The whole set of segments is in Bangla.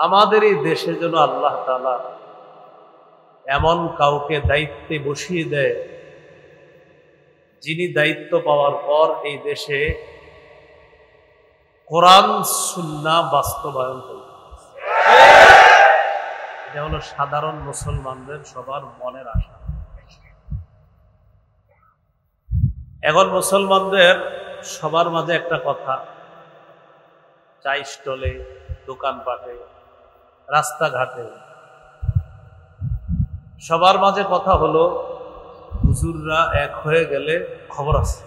আমাদের এই দেশে যেন আল্লাহ তাআলা এমন কাউকে দায়িত্বে বসিয়ে দেয়, যিনি দায়িত্ব পাওয়ার পর এই দেশে কোরআন সুন্নাহ বাস্তবায়ন করবে। এটা হলো সাধারণ মুসলমানদের সবার মনের আশা। এখন মুসলমানদের সবার মাঝে একটা কথা, চাই স্টলে, দোকানপাটে, রাস্তাঘাটে সবার মাঝে কথা হলো হুজুররা এক হয়ে গেলে খবর আছে।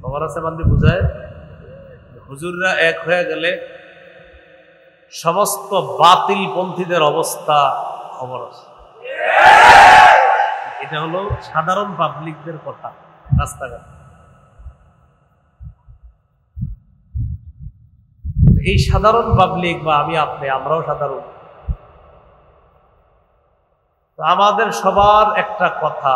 খবর আছে মানে বুঝায়, হুজুররা এক হয়ে গেলে সমস্ত বাতিল পন্থীদের অবস্থা খবর আছে। এটা হলো সাধারণ পাবলিকদের কথা রাস্তাঘাট। এই সাধারণ পাবলিক বা আমি আপনি, আমরাও সাধারণ, আমাদের সবার একটা কথা,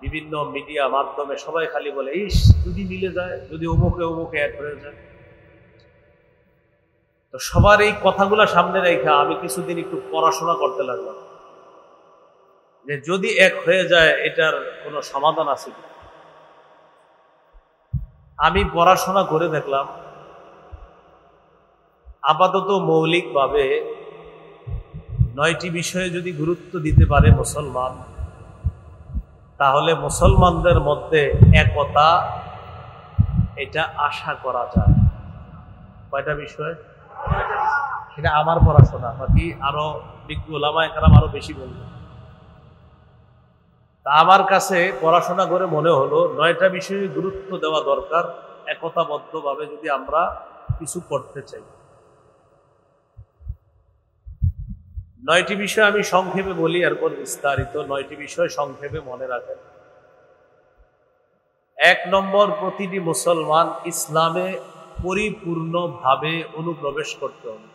বিভিন্ন মিডিয়া মাধ্যমে সবাই খালি বলে ইস যদি মিলে যায়, যদি অমুকে এক হয়ে যায়। তো সবার এই কথাগুলা সামনে রেখে আমি কিছুদিন একটু পড়াশোনা করতে লাগলাম যে যদি এক হয়ে যায় এটার কোনো সমাধান আছে। আমি পড়াশোনা করে দেখলাম আপাতত মৌলিকভাবে 9টি বিষয়ে যদি গুরুত্ব দিতে পারে মুসলমান, তাহলে মুসলমানদের মধ্যে একতা এটা আশা করা যায়। কয়টা বিষয়? এটা আমার পড়াশোনা, বাকি আরো বিজ্ঞ ওলামায়ে কেরাম আরো বেশি বলবেন। তা আমার কাছে পড়াশোনা করে মনে হলো 9টা বিষয়ে গুরুত্ব দেওয়া দরকার একতাবদ্ধভাবে যদি আমরা কিছু করতে চাই। 9টি বিষয় আমি সংক্ষেপে বলি, এরপর বিস্তারিত। 9টি বিষয় সংক্ষেপে মনে রাখেন। 1 নম্বর, প্রতিটি মুসলমান ইসলামে পরিপূর্ণভাবে অনুপ্রবেশ করতে হবে।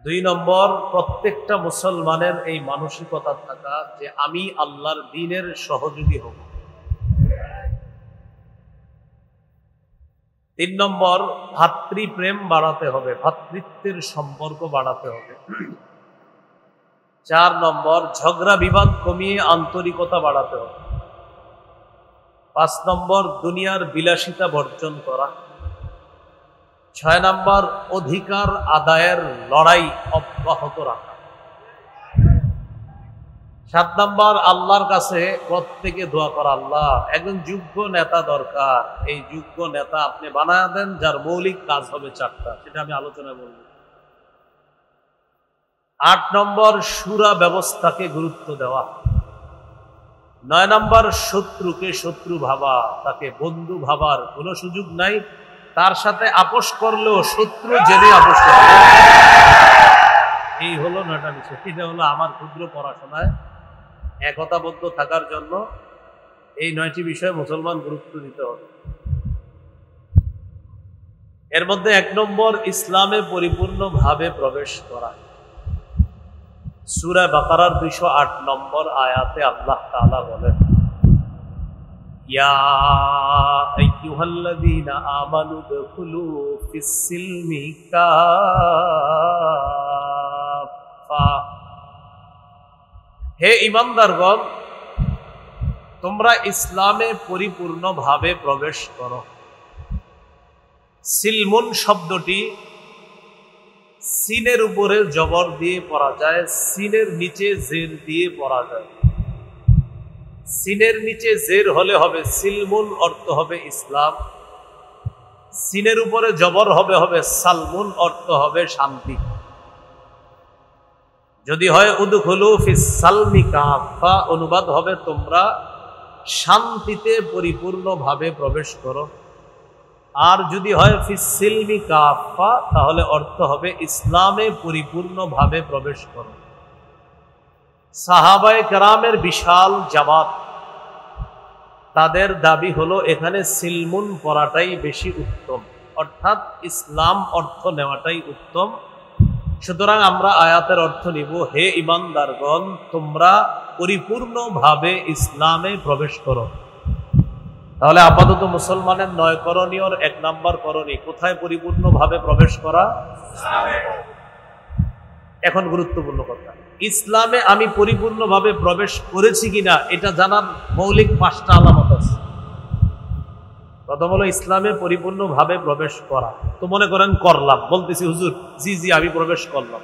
2 নম্বর, প্রত্যেকটা মুসলমানের এই মানসিকতা থাকা যে আমি আল্লাহর দ্বীনের সহযোগী হব। 3 নম্বর, ভাতৃপ্রেম বাড়াতে হবে, ভ্রাতৃত্বের সম্পর্ক বাড়াতে হবে। 4 নম্বর, ঝগড়া বিবাদ কমিয়ে আন্তরিকতা বাড়াতে হবে। 5 নম্বর, দুনিয়ার বিলাসিতা বর্জন করা। 6 নম্বর, অধিকার আদায়ের লড়াই অব্যাহত রাখা। 7 নম্বর, আল্লাহর কাছে প্রত্যেকে দোয়া করা, আল্লাহ একজন যোগ্য নেতা দরকার, এই যোগ্য নেতা আপনি বানায় দেন যার মৌলিক কাজ হবে 4টা, সেটা আমি আলোচনায় বলব। 8 নম্বর, শুরা ব্যবস্থাকে গুরুত্ব দেওয়া। 9 নম্বর, শত্রুকে শত্রু ভাবা, তাকে বন্ধু ভাবার কোনো সুযোগ নাই, তার সাথে আপোষ করলেও শত্রু জেনে আপোষ করবে। এই হলো 9টা বিষয়। এটা হলো আমার ক্ষুদ্র পড়াশোনায় একতাবদ্ধ থাকার জন্য এই 9টি বিষয়ে মুসলমান গুরুত্ব দিতে হবে। এর মধ্যে 1 নম্বর, ইসলামে পরিপূর্ণভাবে প্রবেশ করা। সূরা বাকারার 208 নম্বর আয়াতে আল্লাহ তাআলা বলেন, ইয়া আইয়ুহাল্লাযীনা আমানু দুখুলু ফিস-সিলমি কাফা। হে ঈমানদারগণ, তোমরা ইসলামে পরিপূর্ণভাবে প্রবেশ করো। সিলমুন শব্দটি সিনের উপরে জবর দিয়ে পড়া যায়, সিনের নিচে জের দিয়ে পড়া যায়। সিনের নিচে জের হলে হবে সিলমুন, অর্থ হবে ইসলাম। সিনের উপরে জবর হবে সালমুন, অর্থ হবে শান্তি। যদি হয় উদখুলু ফিস সালমি কাফা, অনুবাদ হবে তোমরা শান্তিতে পরিপূর্ণভাবে প্রবেশ করো। আর যদি হয় ফিস সিলমি কাফা, তাহলে অর্থ হবে ইসলামে পরিপূর্ণভাবে প্রবেশ করো। সাহাবায়ে কেরামের বিশাল জামাত, তাদের দাবি হলো এখানে সিলমুন পড়াটাই বেশি উত্তম, অর্থাৎ ইসলাম অর্থ নেওয়াটাই উত্তম। সুতরাং আমরা আয়াতের অর্থ নিব, হে ঈমানদারগণ, তোমরা পরিপূর্ণভাবে ইসলামে প্রবেশ করো। তাহলে আপাতত মুসলমানের 9 করণীয়র 1 নাম্বার করণীয় কোথায় পরিপূর্ণভাবে প্রবেশ করা? এখন গুরুত্বপূর্ণ কথা, ইসলামে আমি পরিপূর্ণভাবে প্রবেশ করেছি কিনা এটা জানার মৌলিক 5টা আলামত আছে। প্রথম হলো ইসলামে পরিপূর্ণভাবে প্রবেশ করা। তো মনে করেন করলাম, বলতেছি হুজুর জি জি আমি প্রবেশ করলাম।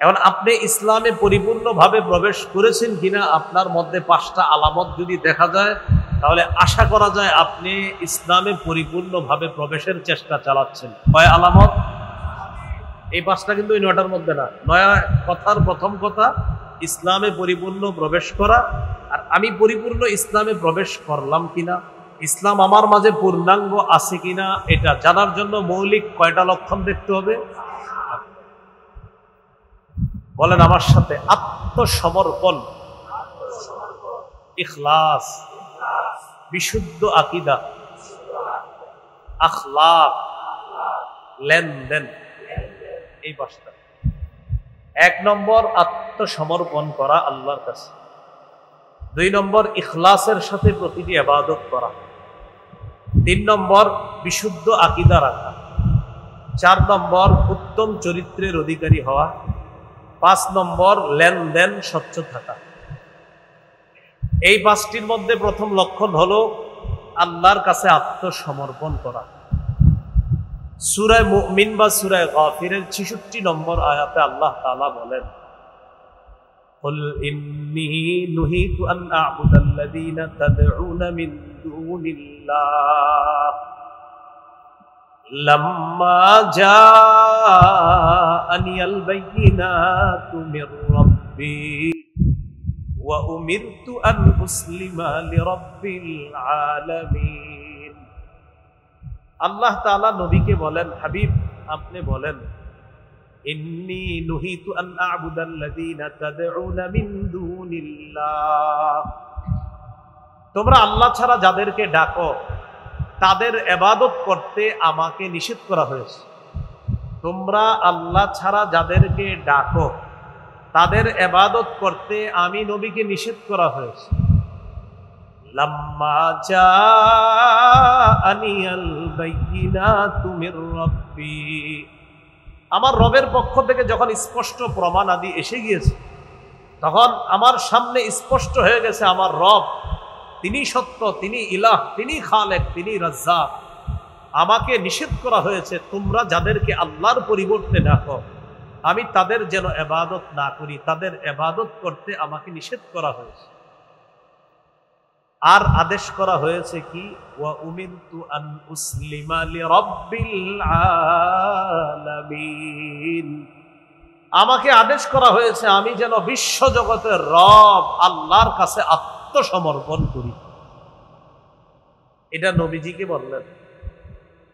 এখন আপনি ইসলামে পরিপূর্ণভাবে প্রবেশ করেছেন কিনা আপনার মধ্যে 5টা আলামত যদি দেখা যায়, তাহলে আশা করা যায় আপনি ইসলামে পরিপূর্ণভাবে প্রবেশের চেষ্টা চালাচ্ছেন। কয় আলামত? এই 5টা কিন্তু এই 9টার মধ্যে না। নয়া কথার প্রথম কথা ইসলামে পরিপূর্ণ প্রবেশ করা। আর আমি পরিপূর্ণ ইসলামে প্রবেশ করলাম কিনা, ইসলাম আমার মাঝে পূর্ণাঙ্গ আছে কিনা এটা জানার জন্য মৌলিক কয়টা লক্ষণ দেখতে হবে? বলেন আমার সাথে, আত্মসমর্পণ, ইখলাস, বিশুদ্ধ আকীদা, আখলাক, লেনদেন, এই 5টা। 1 নম্বর আত্মসমর্পণ করা আল্লাহর কাছে। 2 নম্বর ইখলাসের সাথে প্রতিটি ইবাদত করা। 3 নম্বর বিশুদ্ধ আকীদা রাখা। 4 নম্বর উত্তম চরিত্রের অধিকারী হওয়া। 5 নম্বর লেনদেন স্বচ্ছ থাকা। এই 5টির মধ্যে প্রথম লক্ষণ হলো আল্লাহর কাছে আত্মসমর্পণ করা। সূরা মুমিন বা সূরা গাফিরের 66 নম্বর আয়াতে আল্লাহ তাআলা বলেন, কুল ইন্নী নুহিতু আন আ'বুদাল্লাযীনা তাদউনা মিন দুনিল্লাহ লাম্মা জাআনিয়াল বায়িনাতু মির রাব্বি ওয়া উমিরতু আন উসলিমা লিরাব্বিল আলামিন। আল্লাহ তাআলা নবীকে বলেন, হাবিব আপনি বলেন, ইন্নী নুহিতু আন আ'বুদাল্লাযীনা তাদউনা মিন দুনিল্লাহ, তোমরা আল্লাহ ছাড়া যাদেরকে ডাকো তাদের ইবাদত করতে আমাকে নিষেধ করা হয়েছে। তোমরা আল্লাহ ছাড়া যাদেরকে ডাকো তাদের ইবাদত করতে আমি নবীকে নিষেধ করা হয়েছে। লাম্মা জাআনিয়াল বায়িনাতু মির রাব্বি, আমার রবের পক্ষ থেকে যখন স্পষ্ট প্রমাণ আদি এসে গিয়েছে, তখন আমার সামনে স্পষ্ট হয়ে গেছে আমার রব তিনি সত্য, তিনি ইলাহ, তিনি খালেক, তিনি রাজ্জাক। আমাকে নিষেধ করা হয়েছে তোমরা যাদেরকে আল্লাহর পরিবর্তে ডাকো আমি তাদের যেন ইবাদত না করি, তাদের ইবাদত করতে আমাকে নিষেধ করা হয়েছে। আর আদেশ করা হয়েছে কি, ওয়া উমিরতু আন উসলিমা লিরাব্বিল আলামিন, আমাকে আদেশ করা হয়েছে আমি যেন বিশ্ব জগতের রব আল্লাহর কাছে আত্মসমর্পণ করি। এটা নবীজিকে বললেন।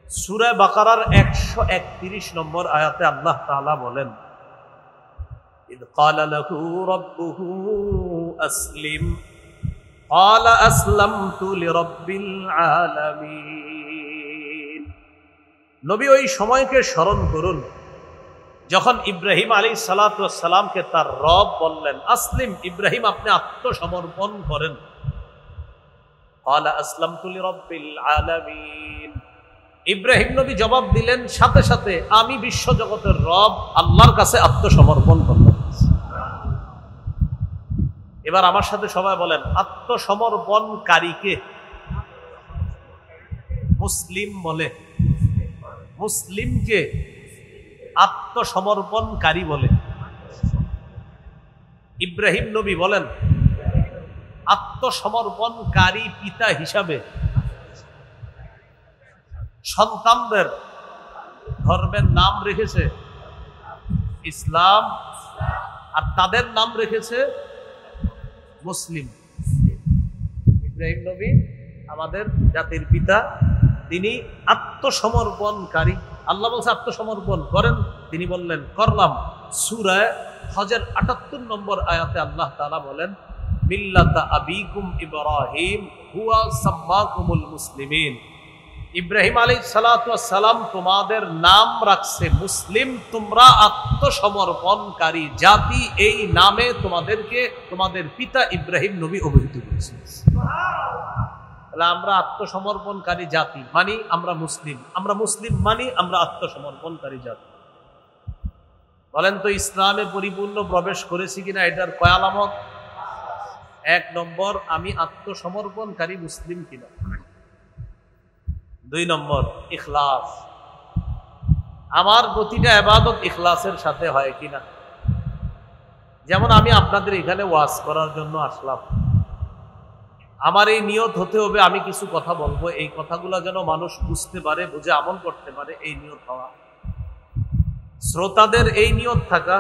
সূরা বাকারার 131 নম্বর আয়াতে আল্লাহ তাআলা বলেন, ইদ ক্বালা লাহু রাব্বুহু আসলিম ক্বালা আসলামতু লিরাব্বিল আলামিন। নবী ওই সময়কে স্মরণ করুন যখন ইব্রাহিম আলাইহিস সালাতু ওয়াস সালামকে তার রব বললেন, আসলিম, ইব্রাহিম আপনি আত্মসমর্পণ করেন। ক্বালা আসলামতু লিরাব্বিল আলামিন, ইব্রাহিম নবী জবাব দিলেন সাথে সাথে আমি বিশ্ব জগতের রব আল্লাহর কাছে আত্মসমর্পণ করলাম। এবার আমার সাথে সবাই বলেন, আত্মসমর্পণকারীকে মুসলিম বলে, মুসলিমকে আত্মসমর্পণকারী বলে। ইব্রাহিম নবী বলেন আত্মসমর্পণকারী পিতা হিসাবে সন্তানদের ধর্মের নাম রেখেছে ইসলাম, আর তাদের নাম রেখেছে মুসলিম। ইব্রাহিম নবী আমাদের জাতির পিতা, তিনি আত্মসমর্পণকারী। আল্লাহ বলছে আত্মসমর্পণ করেন, তিনি বললেন করলাম। সূরা হজের ৭৮ নম্বর আয়াতে আল্লাহ তাআলা বলেন, মিল্লাতা আবিকুম ইব্রাহিম হুয়া সাম্মাকুমুল মুসলিমিন, ইব্রাহিম আলাইহিস সালাতু ওয়াস সালাম তোমাদের নাম রাখছে মুসলিম, তোমরা আত্মসমর্পণকারী জাতি, এই নামে তোমাদেরকে তোমাদের পিতা ইব্রাহিম নবী অভিহিত করেছেন। তাহলে আমরা আত্মসমর্পণকারী জাতি মানি আমরা মুসলিম, আমরা মুসলিম মানি আমরা আত্মসমর্পণকারী জাতি। বলেন তো ইসলামে পরিপূর্ণ প্রবেশ করেছি কিনা এটার কয় আলামত? 1 নম্বর, আমি আত্মসমর্পণকারী মুসলিম কিনা। 2 নম্বর, ইখলাস, আমার প্রতিটা ইবাদত ইখলাসের সাথে হয় কিনা। যেমন আমি আপনাদের এখানে ওয়াজ করার জন্য আসলাম, আমার এই নিয়ত হতে হবে আমি কিছু কথা বলবো, এই কথাগুলো যেন মানুষ বুঝতে পারে, বুঝে আমল করতে পারে, এই নিয়ত হওয়া। শ্রোতাদের এই নিয়ত থাকা,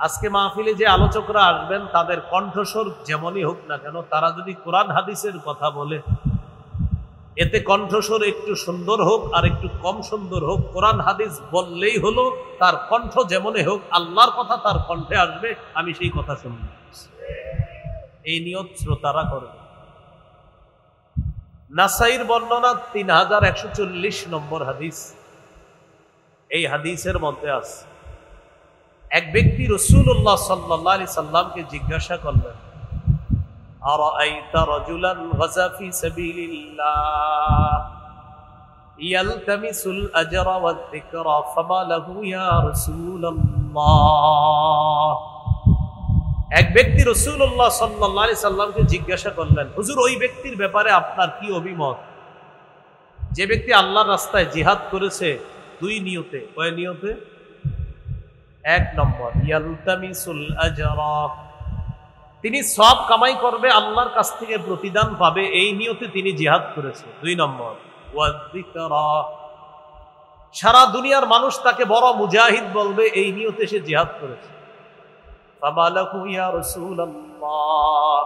আজকে মাহফিলে যে আলোচকরা আসবেন তাদের কণ্ঠস্বর যেমনই হোক না কেন, তারা যদি কোরআন হাদিসের কথা বলে এতে কণ্ঠস্বর একটু সুন্দর হোক আর একটু কম সুন্দর হোক, কোরআন হাদিস বললেই হলো, তার কণ্ঠ যেমনই হোক আল্লাহর কথা তার কণ্ঠে আসবে, আমি সেই কথা শুনব। এই নিয়ত শ্রোতারা করবে। নাসাইর বর্ণনা 3140 নম্বর হাদিস, এই হাদিসের মধ্যে আছে এক ব্যক্তি রাসূলুল্লাহ সাল্লাল্লাহু আলাইহি সাল্লামকে জিজ্ঞাসা করলেন, আরাআইতা রাজুলান গাযা ফি সাবিলিল্লাহ ইয়ালতামিসুল আজরা ওয়াদ যিকরা ফামা লাহু ইয়া রাসূলুল্লাহ। এক ব্যক্তি রাসূলুল্লাহ সাল্লাল্লাহু আলাইহি সাল্লামকে জিজ্ঞাসা করলেন, হুজুর ওই ব্যক্তির ব্যাপারে আপনার কি অভিমত যে ব্যক্তি আল্লাহর রাস্তায় জিহাদ করেছে 2 নিয়তে। কয় নিয়তে? 1 নম্বর, ইয়ালতামিসুল আজরা, তিনি সব কামাই করবে, আল্লাহর কাছ থেকে প্রতিদান পাবে, এই নিয়তে তিনি জিহাদ করেছে। 2 নম্বর, ওয়াদ যিকরা, সারা দুনিয়ার মানুষ তাকে বড় মুজাহিদ বলবে, এই নিয়তে সে জিহাদ করেছে। ফামা লাহু ইয়া রাসূলুল্লাহ,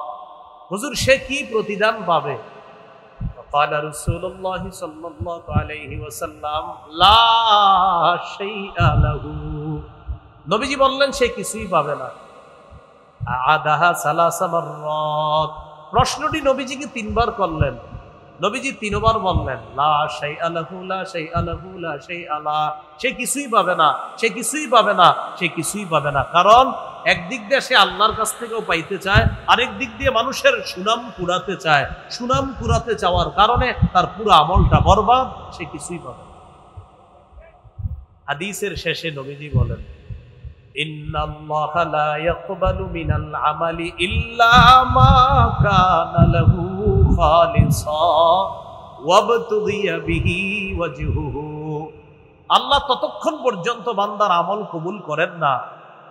হুজুর সে কি প্রতিদান পাবে? ফাকালা রাসূলুল্লাহ সাল্লাল্লাহু আলাইহি ওয়াসাল্লাম লা শাইআ লাহু, নবীজি বললেন সে কিছুই পাবে না। আদাহা সালাসা মাররাত, প্রশ্নটি নবীজিকে 3 বার করলেন, নবীজি 3 বার বললেন লা শাইআ লাহু লা শাইআ লাহু লা শাইআ লা, সে কিছুই পাবে না, সে কিছুই পাবে না, সে কিছুই পাবে না। কারণ একদিক দিয়ে সে আল্লাহর কাছ থেকেও পাইতে চায়, আরেক দিক দিয়ে মানুষের সুনাম কুড়াতে চায়, সুনাম কুড়াতে চাওয়ার কারণে তার পুরো আমলটা বরবাদ, সে কিছুই পাবে না। হাদিসের শেষে নবীজি বলেন, ইন্নাল্লাহা লা ইয়াকবালু মিনাল আমালি ইল্লা মা কানা লাহু খালিসা ওয়াবতুগিয়া বিহি ওয়াজহুহু, আল্লাহ ততক্ষণ পর্যন্ত বান্দার আমল কবুল করেন না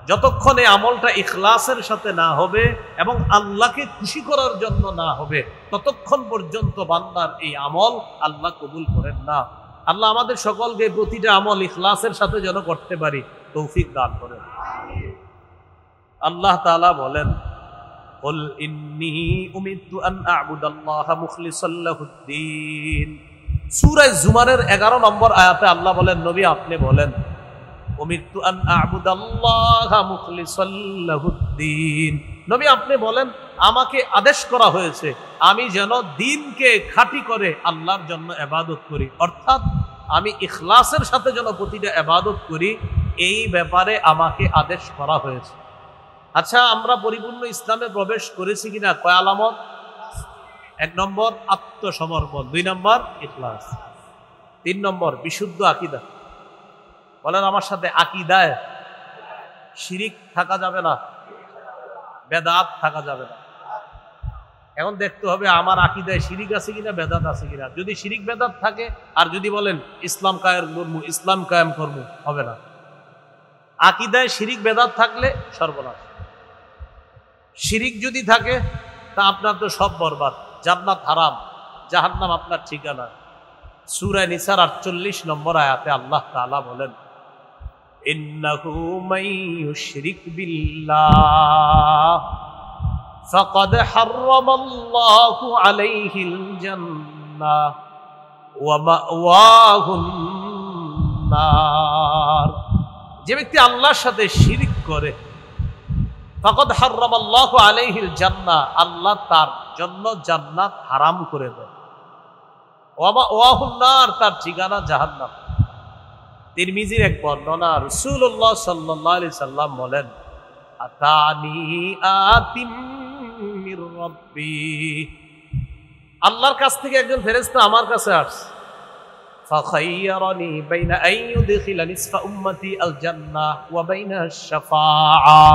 যতক্ষণ এই আমলটা ইখলাসের সাথে না হবে এবং আল্লাহকে খুশি করার জন্য না হবে, ততক্ষণ পর্যন্ত বান্দার এই আমল আল্লাহ কবুল করেন না। আল্লাহ আমাদের সকলকে প্রতিটা আমল ইখলাসের সাথে যেন করতে পারি তৌফিক দান করেন। আল্লাহ তাআলা বলেন, কুল ইন্নী উমিরতু আন আ'বুদাল্লাহা মুখলিসাল লাহুদ্দিন, সূরা জুমারের 11 নম্বর আয়াতে আল্লাহ বলেন, নবী আপনি বলেন, উমিরতু আন আ'বুদাল্লাহা মুখলিসাল লাহুদ্দিন, নবী আপনি বলেন আমাকে আদেশ করা হয়েছে আমি যেন দ্বীনকে খাঁটি করে আল্লাহর জন্য ইবাদত করি, অর্থাৎ আমি ইখলাসের সাথে যেন প্রতিটা ইবাদত করি, এই ব্যাপারে আমাকে আদেশ করা হয়েছে। আচ্ছা, আমরা পরিপূর্ণ ইসলামে প্রবেশ করেছি কিনা? কয় আলামত? 1 নম্বর আত্মসমর্পণ, 2 নম্বর ইখলাস, 3 নম্বর বিশুদ্ধ আকীদা। বলেন আমার সাথে, আকীদায় শিরিক থাকা যাবে না, বেদাত থাকা যাবে না। এখন দেখতে হবে আমার আকীদায় শিরিক আছে কিনা, বেদাত আছে কিনা। যদি শিরিক বেদাত থাকে আর যদি বলেন ইসলাম কায়েম করবো, ইসলাম কায়েম করবো, হবে না। আকীদায় শিরিক বেদাত থাকলে সর্বনাশ। শিরিক যদি থাকে তা আপনার তো সব বরবাদ, জান্নাত হারাম, জাহান্নাম আপনার ঠিকানা। সূরা নিসার 48 নম্বর আয়াতে আল্লাহ তাআলা বলেন, ইন্নাহু মান ইউশরিক বিল্লাহ ফাকাদ হারামাল্লাহু আলাইহিল জান্নাহ ওয়া মাওয়াহুন নার, যে ব্যক্তি আল্লাহর সাথে শিরিক করে, ফাকাদ হারামাল্লাহু আলাইহিল জান্নাহ, আল্লাহ তার জন্য জান্নাত হারাম করে দেয়, ওয়া মাওয়াহুন নার, তার ঠিকানা জাহান্নাম। তিরমিজির এক বর্ণনা, রাসূলুল্লাহ সাল্লাল্লাহু আলাইহি সাল্লাম বলেন, আতানি আতিম মির রাব্বি আল্লাহর কাছ থেকে একজন ফেরেশতা আমার কাছে আসছে, ফাখাইয়ারানি বাইনা আন ইউদখিলা নিসফা উম্মতি আল জান্নাহ ওয়া বাইনা আশ-শাফাআ।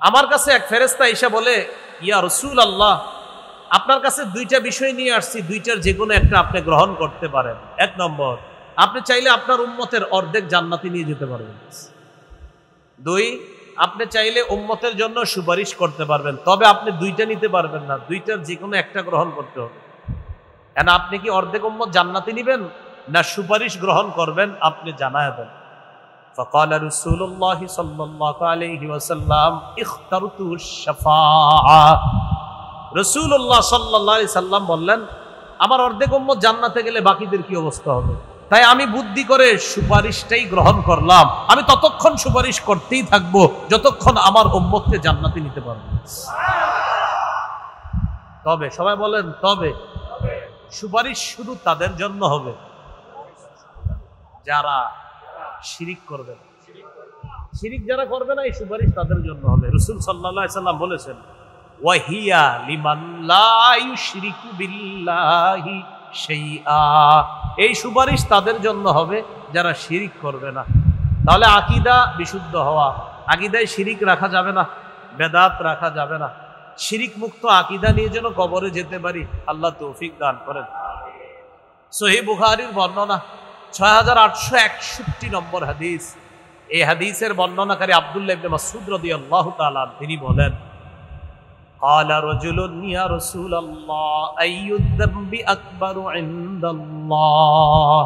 আমার কাছে এক ফেরেশতা এসে বলে, ইয়া রাসূলুল্লাহ, আপনার কাছে দুইটা বিষয় নিয়ে আসছি, দুইটার যে কোনো একটা আপনি গ্রহণ করতে পারেন। এক নম্বর, আপনি চাইলে আপনার উম্মতের অর্ধেক জান্নাতে নিয়ে যেতে পারবেন। দুই, আপনি চাইলে উম্মতের জন্য সুপারিশ করতে পারবেন, তবে আপনি দুইটা নিতে পারবেন না, দুইটার যে কোনো একটা গ্রহণ করতে হবে। কেন, আপনি কি অর্ধেক উম্মত জান্নাতে নিবেন না সুপারিশ গ্রহণ করবেন, আপনি জানায় দেন। فقال رسول الله صلى الله عليه وسلم اخترت الشفاعة। রাসূলুল্লাহ সাল্লাল্লাহু আলাইহি সাল্লাম বললেন, আমার অর্ধেক উম্মত জান্নাতে গেলে বাকিদের কি অবস্থা হবে, তাই আমি বুদ্ধি করে সুপারিশটাই গ্রহণ করলাম। আমি ততক্ষণ সুপারিশ করতেই থাকবো যতক্ষণ আমার উম্মতকে জান্নাতে নিতে পারবো। তবে সবাই বলেন, তবে সুপারিশ শুধু তাদের জন্য হবে যারা শিরিক করবে না। শিরিক যারা করবে না, এই সুপারিশ তাদের জন্য হবে। রাসূল সাল্লাল্লাহু আলাইহি সাল্লাম বলেছেন, ওয়াহিয়া লিমান লা ইউশরিকু বিল্লাহি শাইআ। এই সুপারিশ তাদের জন্য হবে যারা শিরিক করবে না। তাহলে আকীদা বিশুদ্ধ হওয়া, আকীদায় শিরিক রাখা যাবে না, বেদাত রাখা যাবে না। শিরিক মুক্ত আকীদা নিয়ে যেন কবরে যেতে পারি, আল্লাহ তৌফিক দান করেন। সহিহ বুখারীর বর্ণনা 6861 নম্বর হাদিস। এই হাদিসের বর্ণনাকারী আব্দুল্লাহ ইবনে মাসউদ রাদিয়াল্লাহু তাআলা তিনি বলেন, قال رجل يا رسول الله أي الذنب أكبر عند الله।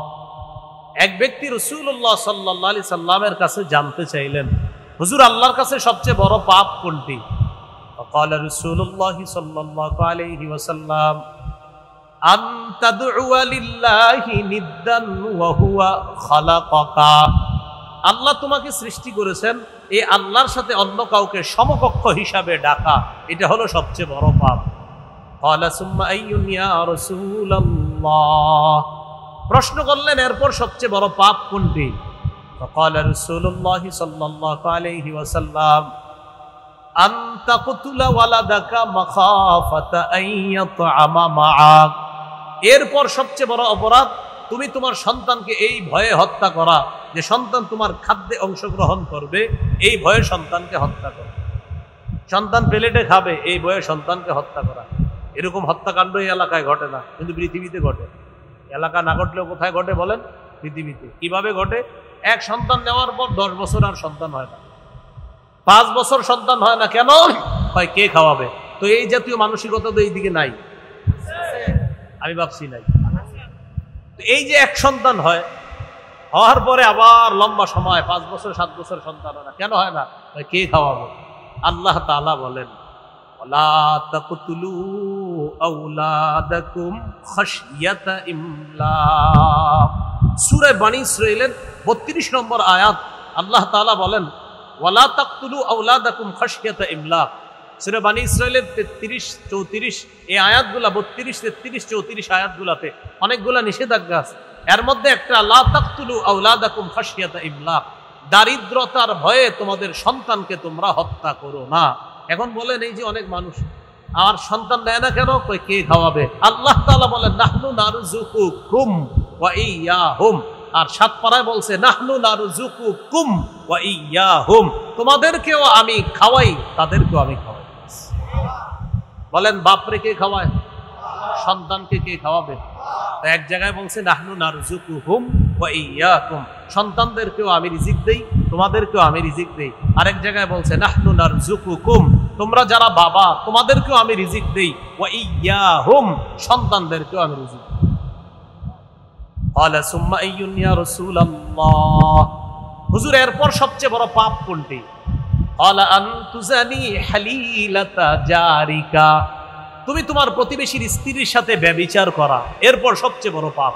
এক ব্যক্তি রাসূলুল্লাহ সাল্লাল্লাহু আলাইহি সাল্লামের কাছে জানতে চাইলেন, হুজুর আল্লাহর কাছে সবচেয়ে বড় পাপ কোনটি? قال رسول الله صلى الله عليه وسلم أن تدعو لله ندا وهو خلقك। আল্লাহ তোমাকে সৃষ্টি করেছেন, এই আল্লাহর সাথে অন্য কাউকে সমকক্ষ হিসাবে ডাকা, এটা হলো সবচেয়ে বড় পাপ। قال ثم أي يا رسول الله। প্রশ্ন করলেন, এরপর সবচেয়ে বড় পাপ কোনটি? فقال رسول الله صلى الله عليه وسلم أن تقتل ولدك مخافة أن يطعم معك। এরপর সবচেয়ে বড় অপরাধ, তুমি তোমার সন্তানকে এই ভয়ে হত্যা করা যে সন্তান তোমার খাদ্যে অংশগ্রহণ করবে, এই ভয়ে সন্তানকে হত্যা করা। সন্তান প্লেটে খাবে, এই ভয়ে সন্তানকে হত্যা করা। এরকম হত্যাকাণ্ড এই এলাকায় ঘটে না, কিন্তু পৃথিবীতে ঘটে। এলাকা না ঘটলেও কোথায় ঘটে বলেন? পৃথিবীতে। কিভাবে ঘটে? এক সন্তান নেওয়ার পর 10 বছর আর সন্তান হয় না, 5 বছর সন্তান হয় না। কেন হয়? কে খাওয়াবে? তো এই জাতীয় মানসিকতা তো এইদিকে নাই, আমি ভাবছি নাই। এই যে এক সন্তান হয়, হওয়ার পরে আবার লম্বা সময় 5 বছর 7 বছর সন্তান হয় না। কেন হয় না? কে খাওয়াবে? আল্লাহ তাআলা বলেন, ওয়ালা তাকতুলু আওলাদাকুম খাশিয়াতা ইমলাক। সূরা বনী ইসরাঈলের 32 নম্বর আয়াত আল্লাহ তাআলা বলেন, ওয়ালা তাকতুলু আওলাদাকুম খাশিয়াতা ইমলাক। সূরা বনী ইসরাঈলের 33, 34 এই আয়াতগুলা, 32, 33, 34 আয়াতগুলাতে অনেকগুলা নিষেধাজ্ঞা আছে। এর মধ্যে একটা, লা তাকতুলু আওলাদাকুম খাশিয়াতা ইমলাক, দারিদ্রতার ভয়ে তোমাদের সন্তানকে তোমরা হত্যা করো না। এখন বলেন, এই যে অনেক মানুষ আর সন্তান নেয় না কেন? কে খাওয়াবে? আল্লাহ তাআলা বলেন, নাহনু নারযুকুকুম ওয়া ইয়্যাহুম। আর 7 পারায় বলছে, নাহনু নারযুকুকুম ওয়া ইয়্যাহুম, তোমাদেরকেও আমি খাওয়াই, তাদেরকেও আমি খাওয়াই। বলেন, বাপরে কে খাওয়ায়? সন্তানকে কে খাওয়াবে? এক জায়গায় বলছে, নাহনু নারযুকুহুম ওয়া ইয়্যাকুম, সন্তানদেরকেও আমি রিজিক দেই, তোমাদেরকেও আমি রিজিক দেই। আরেক জায়গায় বলছে, নাহনু নারযুকুকুম, তোমরা যারা বাবা তোমাদেরকেও আমি রিজিক দেই, ওয়া ইয়্যাহুম, সন্তানদেরকেও আমি রিজিক দেই। ক্বালা সুম্মা আইয়ুন ইয়া রাসূলুল্লাহ। হুজুর, এরপর সবচেয়ে বড় পাপ কোনটি? ক্বালা আন তুজানি হালিলাতা জারিকা, তুমি তোমার প্রতিবেশীর স্ত্রীর সাথে ব্যভিচার করা। এরপর সবচেয়ে বড় পাপ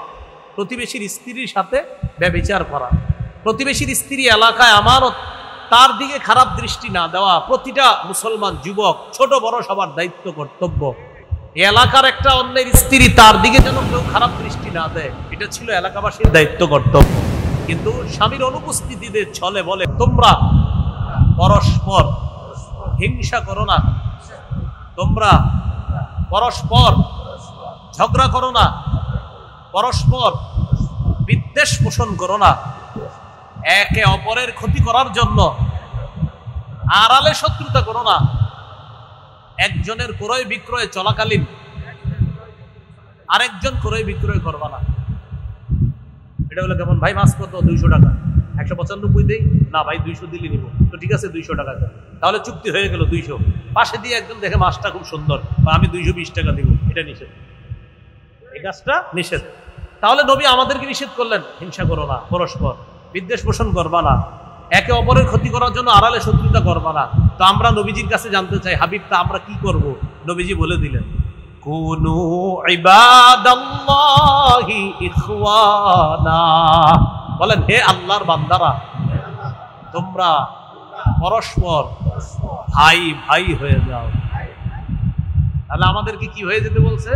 প্রতিবেশীর স্ত্রীর সাথে ব্যভিচার করা। প্রতিবেশীর স্ত্রী এলাকায় আমানত, তার দিকে খারাপ দৃষ্টি না দেওয়া প্রতিটা মুসলমান যুবক, ছোট বড় সবার দায়িত্ব কর্তব্য। এলাকার একটা অন্যের স্ত্রী, তার দিকে যেন কেউ খারাপ দৃষ্টি না দেয়, এটা ছিল এলাকাবাসীর দায়িত্ব কর্তব্য। কিন্তু স্বামীর অনুপস্থিতিতে ছলে বলে, তোমরা পরস্পর হিংসা করো না, তোমরা পরস্পর ঝগড়া করো না, পরস্পর বিদ্বেষ পোষণ করো না, একে অপরের ক্ষতি করার জন্য আড়ালে শত্রুতা করো না। একজনের ক্রয় বিক্রয় চলাকালীন আরেকজন ক্রয় বিক্রয় করবা না। এটা হলো কেমন, ভাই মাছ কত? 200 টাকা। 195 দেই না ভাই, 200 দিলে নিব। তো ঠিক আছে 200 টাকা, তাহলে চুক্তি হয়ে গেল 200। পাশে দিয়ে একজন দেখে মাছটা খুব সুন্দর, আমি 220 টাকা দিব, এটা নিষেধ, এই কাজটা নিষেধ। তাহলে নবী আমাদেরকে নিষেধ করলেন, হিংসা করো না, পরস্পর বিদ্বেষ পোষণ করবা না, একে অপরের ক্ষতি করার জন্য আড়ালে শত্রুতা করবা না। তো আমরা নবীজির কাছে জানতে চাই, হাবিব তা আমরা কি করব? নবীজি বলে দিলেন, কুনু ইবাদাল্লাহি ইখওয়ানা, বলেন হে আল্লাহর বান্দারা, তোমরা পরস্পর ভাই ভাই হয়ে যাও। তাহলে আমাদেরকে কি হয়ে যেতে বলছে?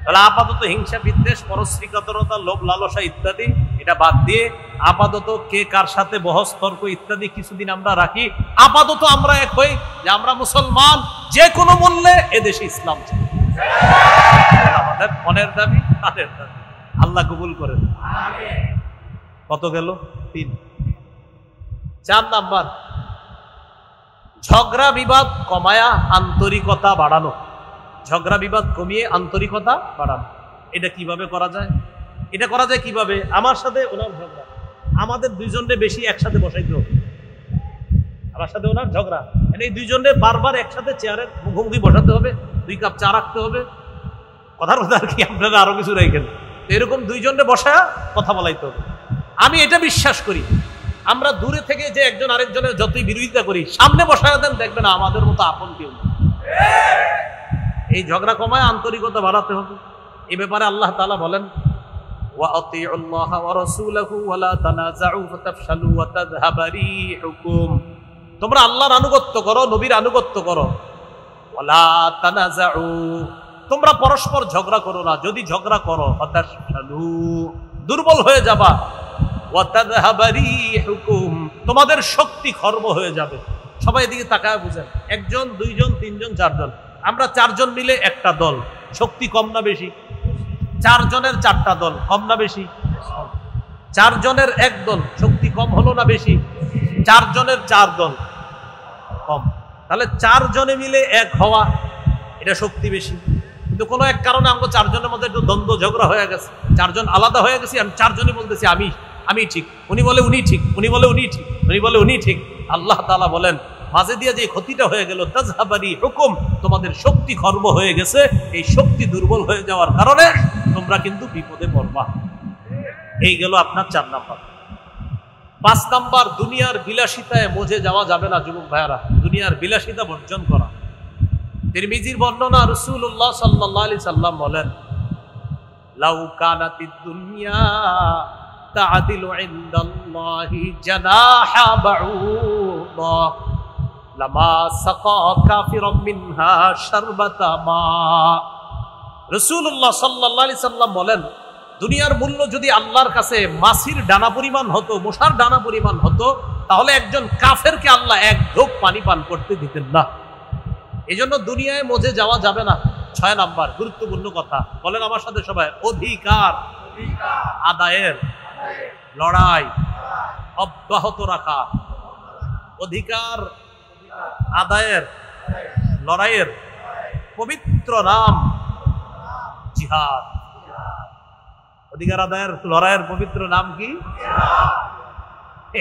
তাহলে আপাতত হিংসা, বিদ্বেষ, পরশ্রীকাতরতা, লোভ লালসা ইত্যাদি এটা বাদ দিয়ে আপাতত কে কার সাথে বহস তর্ক ইত্যাদি কিছুদিন আমরা রাখি। আপাতত আমরা এক হই যে আমরা মুসলমান, যে কোনো মূল্যে এদেশে ইসলাম চাই। আমাদের মনের দাবি, কানের দাবি, আল্লাহ কবুল করেন। কত গেল? 3। 4 নাম্বার, ঝগড়া বিবাদ কমায়া আন্তরিকতা বাড়ানো। ঝগড়া বিবাদ কমিয়ে আন্তরিকতা বাড়ানো, এটা কিভাবে করা যায়? এটা করা যায় কিভাবে? আমার সাথে ওনার ঝগড়া, আমাদের দুইজনের বেশি একসাথে বসাইতে হবে। আমার সাথে ওনার ঝগড়া, এই দুইজনের বারবার একসাথে চেয়ারের মুখোমুখি বসাতে হবে, 2 কাপ চা রাখতে হবে। কথার কথা আর কি, আপনারা আরো কিছু রাখেন। এরকম দুইজনে বসা কথা বলাইতে হবে। আমি এটা বিশ্বাস করি, আমরা দূরে থেকে যে একজন আরেকজনের যতই বিরোধিতা করি, সামনে বসায় দেন, দেখবেন আমাদের মতো আপন কেউ নেই। এই ঝগড়া কমায় আন্তরিকতা বাড়াতে হবে। এই ব্যাপারে আল্লাহ তাআলা বলেন, ওয়া আতিউল্লাহ ওয়া রাসূলাহু ওয়া লা তানাযাউ ফাতাফশালু ওয়া তাযহাবা রিহুকুম। তোমরা আল্লাহর আনুগত্য করো, নবীর আনুগত্য করো। ওয়া লা তানাযাউ, তোমরা পরস্পর ঝগড়া করো না। যদি ঝগড়া করো, ফাতাফশালু, দুর্বল হয়ে যাবা। ওয়া তাযহাবা রিহুকুম, তোমাদের শক্তি খর্ব হয়ে যাবে। সবাই এদিকে তাকায় বুঝেন, 1 জন 2 জন 3 জন 4 জন, আমরা 4 জন মিলে একটা দল, শক্তি কম না বেশি? 4 জনের 4টা দল, কম না বেশি? 4 জনের 1 দল, শক্তি কম হলো না বেশি? 4 জনের 4 দল, কম। তাহলে 4 জনে মিলে এক হওয়া, এটা শক্তি বেশি। কিন্তু কোনো এক কারণে আমরা 4 জনের মধ্যে একটু দ্বন্দ্ব ঝগড়া হয়ে গেছে, 4 জন আলাদা হয়ে গেছি, আমি 4 জনই বলতেছি আমি ঠিক, উনি বলে উনি ঠিক, উনি বলে উনি ঠিক, উনি বলে উনি ঠিক। আল্লাহ তাআলা বলেন, মাঝে দিয়ে যে ক্ষতিটা হয়ে গেল, তাযহাবারি হুকুম, তোমাদের শক্তি খর্ব হয়ে গেছে। এই শক্তি দুর্বল হয়ে যাওয়ার কারণে তোমরা কিন্তু বিপদে পড়বা। এই গেল আপনার 4 নাম্বার। 5 নাম্বার, দুনিয়ার বিলাসিতায় মজে যাওয়া যাবে না। যুবক ভাইয়ারা, দুনিয়ার বিলাসিতা বর্জন করা। তিরমিজির বর্ণনা, রাসূলুল্লাহ সাল্লাল্লাহু আলাইহি সাল্লাম বলেন, লাউ কানাতিদ দুনিয়া তা'দিলু ইনদাল্লাহি জানাহা বাউদা লামা সাকা কাফিরাম মিনহা শারবাতা মা। রাসূলুল্লাহ সাল্লাল্লাহু আলাইহি সাল্লাম বলেন, দুনিয়ার মূল্য যদি আল্লাহর কাছে মাছির ডানা পরিমাণ হতো, মশার ডানা পরিমাণ হতো, তাহলে একজন কাফেরকে আল্লাহ 1 ঢোক পানি পান করতে দিতেন না। এজন্য দুনিয়ায় মজে যাওয়া যাবে না। 6 নাম্বার, গুরুত্বপূর্ণ কথা, বলেন আমার সাথে সবাই, অধিকার আদায়ের লড়াই অব্যাহত রাখা। অধিকার আদায়ের লড়াইয়ের পবিত্র নাম জিহাদ। অধিকার আদায়ের লড়াইয়ের পবিত্র নাম কি?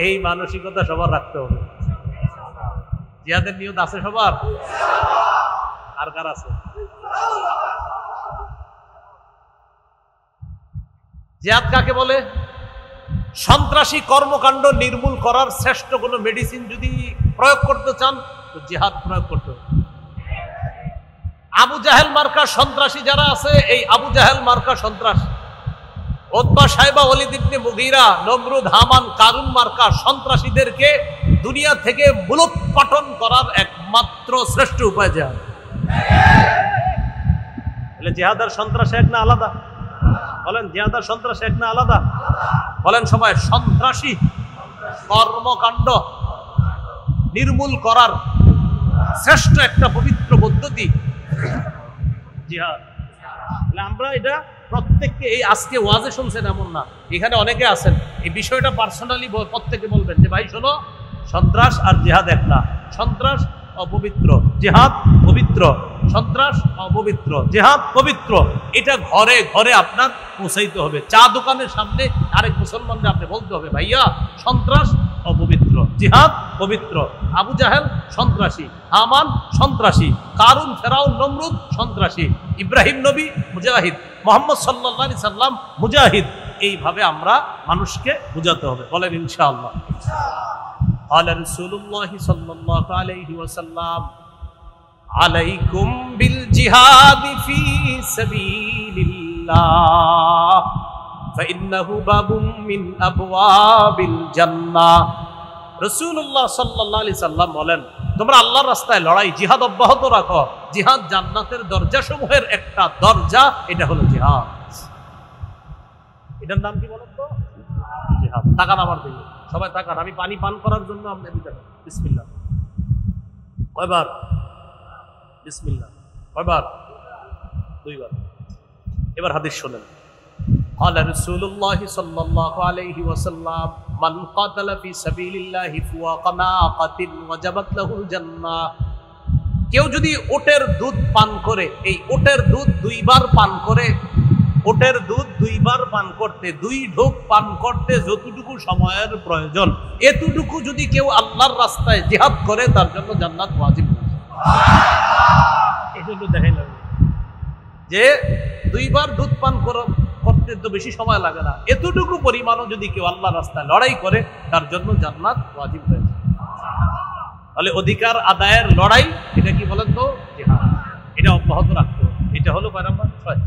এই মানসিকতা সবার রাখতে হবে। জিহাদের নিয়ত আছে সবার? আর কার আছে? জিহাদ কাকে বলে? সন্ত্রাসী কর্মকাণ্ড নির্মূল করার শ্রেষ্ঠ কোনো মেডিসিন যদি প্রয়োগ করতে চান, তো জিহাদ প্রয়োগ করতে হবে। আবু জাহেল মার্কা সন্ত্রাসী যারা আছে, এই আবু জাহেল মার্কা সন্ত্রাসী, উতবা সাইবা, ওয়ালিদ ইবনে মুগীরা, নমরুদ, হামান, কারুন মার্কা সন্ত্রাসীদেরকে দুনিয়া থেকে মূলোৎপাটন করার একমাত্র শ্রেষ্ঠ উপায় জিহাদ। তাহলে জিহাদ আর সন্ত্রাস এক না আলাদা? বলেন, জিহাদ আর সন্ত্রাস এক না আলাদা? বলেন সবাই, সন্ত্রাসী কর্মকাণ্ড নির্মূল করার শ্রেষ্ঠ একটা পবিত্র পদ্ধতি জিহাদ। আমরা এটা প্রত্যেককে এই আজকে ওয়াজে শুনছেন এমন না, এখানে অনেকে আছেন এই বিষয়টা পার্সোনালি প্রত্যেকে বলবেন যে ভাই শোনো, সন্ত্রাস আর জিহাদ এক না। সন্ত্রাস অপবিত্র, জিহাদ পবিত্র। সন্ত্রাস অপবিত্র, জিহাদ পবিত্র। এটা ঘরে ঘরে আপনার পৌঁছাইতে হবে। চা দোকানের সামনে আরেক মুসলমানকে আপনি বলতে হবে ভাইয়া সন্ত্রাস অপবিত্র, জিহাদ পবিত্র। আবু জাহেল সন্ত্রাসী, হামান সন্ত্রাসী, কারুন, ফেরাউন, নমরুদ সন্ত্রাসী, ইব্রাহিম নবী মুজাহিদ, মুহাম্মদ সাল্লাল্লাহু আলাইহি সাল্লাম মুজাহিদ। এইভাবে আমরা মানুষকে বুঝাতে হবে। বলেন ইনশাআল্লাহ। قال رسول الله صلى الله عليه وسلم عليكم بالجهاد في سبيل الله فإنه باب من أبواب الجنة। রাসূলুল্লাহ সাল্লাল্লাহু আলাইহি সাল্লাম বলেন তোমরা আল্লাহর রাস্তায় লড়াই জিহাদ অব্যাহত রাখো। জিহাদ জান্নাতের দরজাসমূহের একটা দরজা, এটা হলো জিহাদ। এটার নাম কি বলেন তো? জিহাদ। তাকান আমার দিকে, সবাই তাকান। আমি পানি পান করার জন্য আপনার দিকে বিসমিল্লাহ। কয়বার? বিসমিল্লাহ। কয়বার? দুইবার। এবার হাদিস শুনেন। قال رسول الله صلى الله عليه وسلم من قاتل في سبيل الله فوق ناقة وجبت له الجنة। কেউ যদি ওটের দুধ পান করে, এই ওটের দুধ দুইবার পান করে, ওটের দুধ দুইবার পান করতে, দুই ঢোক পান করতে যতটুকু সময়ের প্রয়োজন, এতটুকু যদি কেউ আল্লাহর রাস্তায় জিহাদ করে তার জন্য জান্নাত ওয়াজিব। এজন্য দেখেন যে দুইবার দুধ পান করতে তো বেশি সময় লাগে না, এতটুকু পরিমাণও যদি কেউ আল্লাহর রাস্তায় লড়াই করে তার জন্য জান্নাত ওয়াজিব হয়েছে। তাহলে অধিকার আদায়ের লড়াই, এটা কি বলেন তো? জিহাদ। এটা অব্যাহত রাখতে হবে। এটা হলো কয় নাম্বার? 6।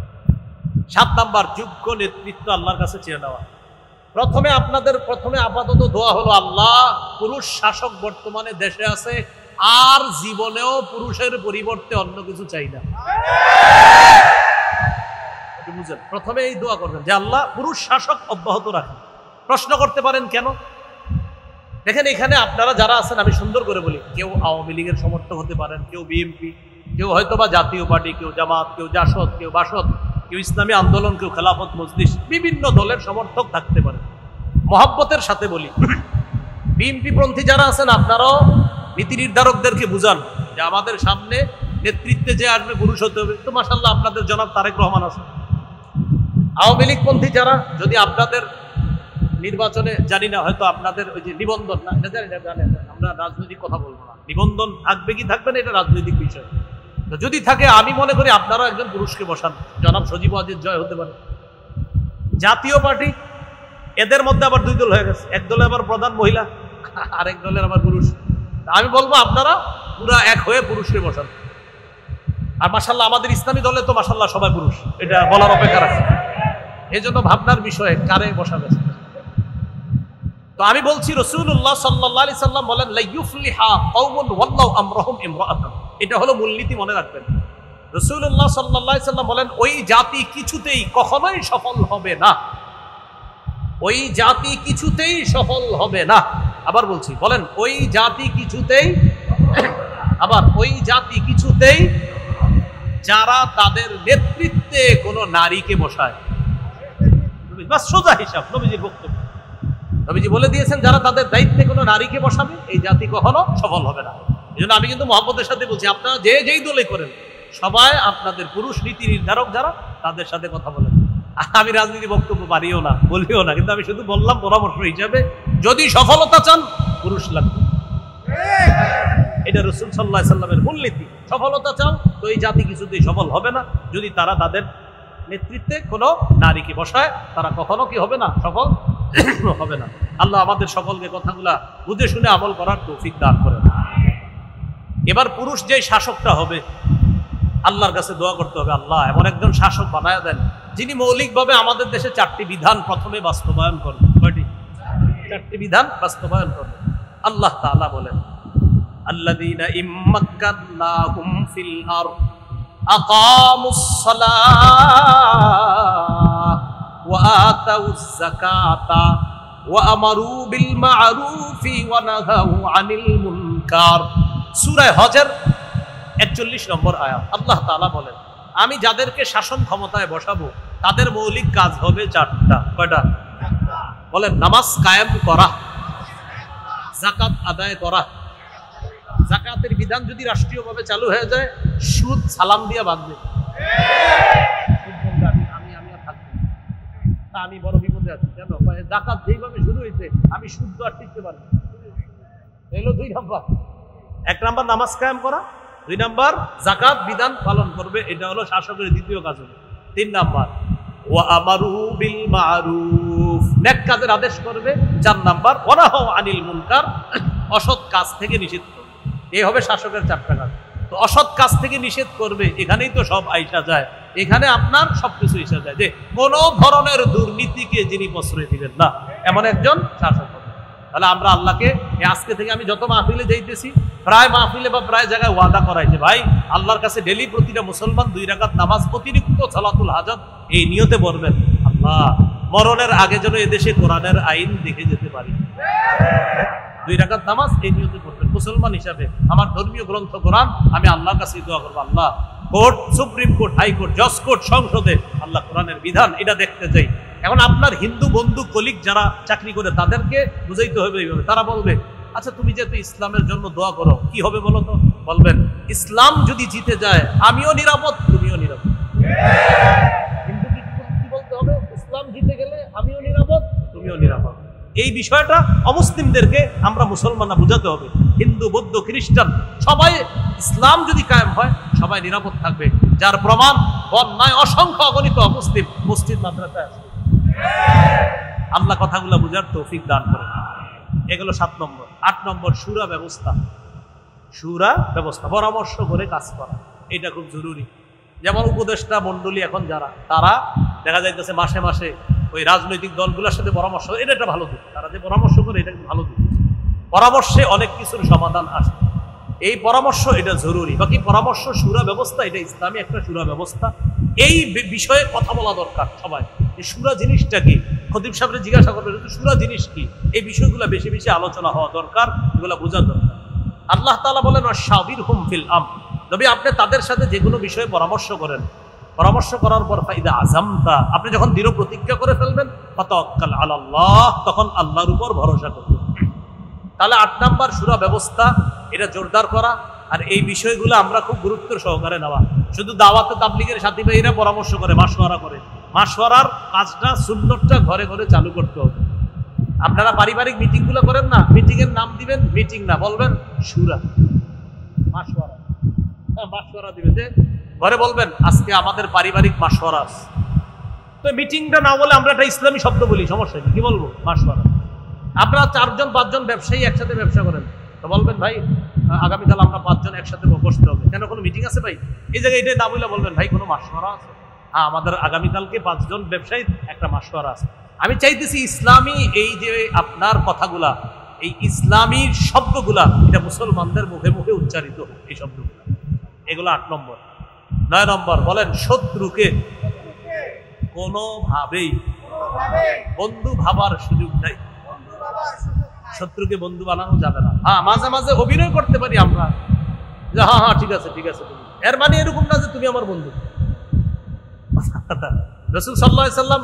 7 নাম্বার যোগ্য নেতৃত্ব আল্লাহর কাছে চেয়ে নেওয়া। প্রথমে আপাতত দোয়া হলো আল্লাহ, পুরুষ শাসক বর্তমানে দেশে আছে, আর জীবনেও পুরুষের পরিবর্তে অন্য কিছু চাই না। বুঝেন? প্রথমে এই দোয়া করবেন যে আল্লাহ পুরুষ শাসক অব্যাহত রাখেন। প্রশ্ন করতে পারেন কেন? দেখেন এখানে আপনারা যারা আছেন, আমি সুন্দর করে বলি, কেউ আওয়ামী লীগের সমর্থক হতে পারেন, কেউ বিএনপি, কেউ হয়তো বা জাতীয় পার্টি, কেউ জামাত, কেউ জাসদ, কেউ বাসদ, কেউ ইসলামী আন্দোলন, কেউ খেলাফত মজলিস, বিভিন্ন দলের সমর্থক থাকতে পারে। মহব্বতের সাথে বলি, বিএনপি পন্থী যারা আছেন আপনারাও নীতি নির্ধারকদেরকে বুঝান যে আমাদের সামনে নেতৃত্বে যে আসবে পুরুষ হতে হবে। তো মাশাআল্লাহ আপনাদের জনাব তারেক রহমান আছে। আওয়ামী লীগ পন্থী যারা, যদি আপনাদের নির্বাচনে, জানি না হয়তো আপনাদের ওই যে নিবন্ধন না, এটা জানেন, আমরা রাজনৈতিক কথা বলবো না, নিবন্ধন থাকবে কি থাকবে না এটা রাজনৈতিক বিষয়। তো যদি থাকে, আমি মনে করি আপনারাও একজন পুরুষকে বসান, জনাব সজীব ওয়াজিদ জয় হতে পারে। জাতীয় পার্টি, এদের মধ্যে আবার 2 দল হয়ে গেছে, এক দলে আবার প্রধান মহিলা, আরেক দলের আবার পুরুষ। আমি বলবো আপনারা পুরা এক হয়ে পুরুষকে বসান। আর মাশাআল্লাহ আমাদের ইসলামী দলে তো মাশাআল্লাহ সবাই পুরুষ, এটা বলার অপেক্ষা রাখে। এই জন্য ভাবনার বিষয়ে কারে বসাবে। তো আমি বলছি রাসূলুল্লাহ সাল্লাল্লাহু আলাইহি সাল্লাম বলেন লা ইউফলিহা কওমুন ওয়াল্লাহু আমরহুম ইমরাআতান। এটা হলো মূলনীতি, মনে রাখবেন। রাসূলুল্লাহ সাল্লাল্লাহু আলাইহি সাল্লাম বলেন ওই জাতি কিছুতেই কখনোই সফল হবে না, ওই জাতি কিছুতেই সফল হবে না। আবার বলছি, বলেন ওই জাতি কিছুতেই, আবার ওই জাতি কিছুতেই যারা তাদের নেতৃত্বে কোনো নারীকে বসায়। বাস সোজা হিসাব নবীজির বক্তব্য। নবীজি বলে দিয়েছেন যারা তাদের দায়িত্বে কোনো নারীকে বসাবে এই জাতি কখনো সফল হবে না। এই জন্য আমি কিন্তু মহব্বতের সাথে বলছি, আপনারা যেই দলে করেন সবাই আপনাদের পুরুষ নীতি নির্ধারক যারা, তাদের সাথে কথা বলেন। আমি রাজনীতি বক্তব্য পারিও না, বলিও না, কিন্তু আমি শুধু বললাম পরামর্শ হিসাবে, যদি সফলতা চান পুরুষ লাগবে। এটা রাসূল সাল্লাল্লাহু আলাইহি সাল্লামের মূলনীতি। সফলতা চাও তো এই জাতি কিছুতেই সফল হবে না যদি তারা তাদের নেতৃত্বে কোনো নারীকে বসায়, তারা কখনো কি হবে না? সফল হবে না। আল্লাহ আমাদের সকলকে কথাগুলা বুঝে শুনে আমল করার তৌফিক দান করেন। এবার পুরুষ যে শাসকটা হবে, আল্লাহর কাছে দোয়া করতে হবে, আল্লাহ এমন একজন শাসক বানায় দেন যিনি মৌলিকভাবে আমাদের দেশে 4টি বিধান প্রথমে বাস্তবায়ন করবেন। কয়টি? 4টি বিধান বাস্তবায়ন করবেন। আল্লাহ তাআলা বলেন আল্লাযীনা ইম্মাক্কান্নাহুম ফিল আরদ আকামুস সালাহ ওয়া আতাউজ যাকাতা ওয়া আমারু বিল মা'রুফি ওয়া নাহাউ আনিল মুনকার। সূরা হজের 41 নম্বর আয়াত। আল্লাহ তাআলা বলেন আমি যাদেরকে শাসন ক্ষমতায় বসাবো তাদের মৌলিক কাজ হবে 4টা। কয়টা? বলেন, নামাজ কায়েম করা, যাকাত আদায় করা। যাকাতের বিধান যদি রাষ্ট্রীয়ভাবে চালু হয়ে যায়, সুদ সালাম দিয়া বাঁধবে। আমি বড় বিপদে আছি। কেন? যাকাত যেইভাবে শুরু হয়েছে আমি সুদ তো আর টিকতে পারবো। এলো 2 নাম্বার। 1 নাম্বার নামাজ কায়েম করা, 2 নাম্বার যাকাত বিধান পালন করবে, এটা হলো শাসকের দ্বিতীয় কাজ। 3 নাম্বার ওয়া আমারু বিল মারুফ, নেক কাজের আদেশ করবে। 4 নাম্বার ওয়া নাহাউ আনিল মুনকার, অসৎ কাজ থেকে নিষেধ করবে। এই হবে শাসকের 4টা কাজ। তো অসৎ কাজ থেকে নিষেধ করবে, এখানেই তো সব আইসা যায়। এখানে আপনার সবকিছু এসে যায় যে কোন ধরনের দুর্নীতিকে যিনি প্রশ্রয় দিবেন না, এমন একজন শাসক হবে। তাহলে আমরা আল্লাহকে আজকে থেকে আমি যত মাহফিলে যাইতেছি, প্রায় মাহফিলে বা প্রায় জায়গায় ওয়াদা করাই যে ভাই আল্লাহর কাছে ডেলি প্রতিটা মুসলমান 2 রাকাত নামাজ, অতিরিক্ত সালাতুল হাজাত এই নিয়তে পড়বেন, আল্লাহ মরণের আগে যেন এদেশে কোরআনের আইন দেখে যেতে পারি। 2 রাকাত নামাজ এই নিয়তে পড়বেন। মুসলমান হিসাবে আমার ধর্মীয় গ্রন্থ কোরআন, আমি আল্লাহর কাছে দোয়া করবো, আল্লাহ কোর্ট, সুপ্রিম কোর্ট, হাইকোর্ট, জজ কোর্ট, সংসদে আল্লাহ কোরআনের বিধান এটা দেখতে চাই। এখন আপনার হিন্দু বন্ধু কলিগ যারা চাকরি করে তাদেরকে বুঝাইতে হবে এইভাবে। তারা বলবে, আচ্ছা তুমি যেহেতু ইসলামের জন্য দোয়া করো, কি হবে বলো তো? বলবেন, ইসলাম যদি জিতে যায় আমিও নিরাপদ, তুমিও নিরাপদ। হিন্দু কি বলতে হবে? ইসলাম জিতে গেলে আমিও নিরাপদ, তুমিও নিরাপদ। এই বিষয়টা অমুসলিমদেরকে আমরা মুসলমানরা বুঝাতে হবে। হিন্দু, বৌদ্ধ, খ্রিস্টান সবাই, ইসলাম যদি কায়েম হয় সবাই নিরাপদ থাকবে। যার প্রমাণ বন্যায় অসংখ্য অগণিত অমুসলিম মসজিদ মাদ্রাসায় আছে। আল্লাহ কথাগুলো বুঝার তৌফিক দান করে। এগুলো 7 নম্বর। 8 নম্বর শুরা ব্যবস্থা। শুরা ব্যবস্থা, পরামর্শ করে কাজ করা, এটা খুব জরুরি। যেমন উপদেষ্টা মন্ডলী এখন যারা, তারা দেখা যাইতেছে মাসে মাসে ওই রাজনৈতিক দলগুলোর সাথে পরামর্শ, এটা একটা ভালো দিক। তারা যে পরামর্শ করে এটা ভালো দিক। পরামর্শে অনেক কিছুর সমাধান আসে, এই পরামর্শ এটা জরুরি। বাকি পরামর্শ শুরা ব্যবস্থা, এটা ইসলামী একটা শুরা ব্যবস্থা। এই বিষয়ে কথা বলা দরকার সবাই। এই শুরা জিনিসটা কি? খতিব সাহেবরে জিজ্ঞাসা করবে শুরা জিনিস কি? এই বিষয়গুলো বেশি বেশি আলোচনা হওয়া দরকার, এগুলো বোঝা দরকার। আল্লাহ তাআলা বলেন ওয়াশাবিরহুম ফিল আমর, নবী আপনি তাদের সাথে যে কোনো বিষয়ে পরামর্শ করেন, পরামর্শ করার পর ফাইদা আযামতা, আপনি যখন দৃঢ় প্রতিজ্ঞা করে ফেলবেন, ফাতাওয়াক্কাল আলাল্লাহ, তখন আল্লাহর উপর ভরসা করবেন। তাহলে 8 নাম্বার শুরা ব্যবস্থা, এটা জোরদার করা। আর এই বিষয়গুলো আমরা খুব গুরুত্ব সহকারে নেওয়া। শুধু দাওয়াতে তাবলীগের সাথী ভাইরা পরামর্শ করে, মাশওয়ারা করে, মাশওয়ারার কাজটা, সুন্নতটা ঘরে ঘরে চালু করতে হবে। আপনারা পারিবারিক মিটিংগুলো করেন না, মিটিং এর নাম দিবেন মিটিং না, বলবেন শুরা, মাশওয়ারা। মাশওয়ারা দিবেন, যে ঘরে বলবেন আজকে আমাদের পারিবারিক মাশওয়ারা আছে। তো মিটিংটা না বলে আমরা একটা ইসলামী শব্দ বলি, সমস্যা কি বলবো? মাশওয়ারা। আপনারা 4জন 5জন ব্যবসায়ী একসাথে ব্যবসা করেন, তো বলবেন ভাই আগামীকাল আমরা 5 জন একসাথে বসতে হবে। কেন, কোনো মিটিং আছে ভাই? এই জায়গায় এটাই না বলে বলবেন ভাই কোনো মাশওয়ারা আছে? হ্যাঁ, আমাদের আগামীকালকে 5 জন ব্যবসায়ী একটা মাশওয়ারা আছে। আমি চাইতেছি ইসলামী এই যে আপনার কথাগুলা, এই ইসলামী শব্দগুলা, এটা মুসলমানদের মুখে মুখে উচ্চারিত হোক, এই শব্দগুলা। এগুলো 8 নম্বর। 9 নম্বর বলেন, শত্রুকে কোনোভাবেই বন্ধু ভাবার সুযোগ নাই। শত্রুকে বন্ধু বানানো যাবে না। হ্যাঁ, মাঝে মাঝে অভিনয় করতে পারি আমরা, যে হ্যাঁ হ্যাঁ ঠিক আছে ঠিক আছে, এর মানে এরকম না যে তুমি আমার বন্ধু। রাসূল সাল্লাল্লাহু আলাইহি সাল্লাম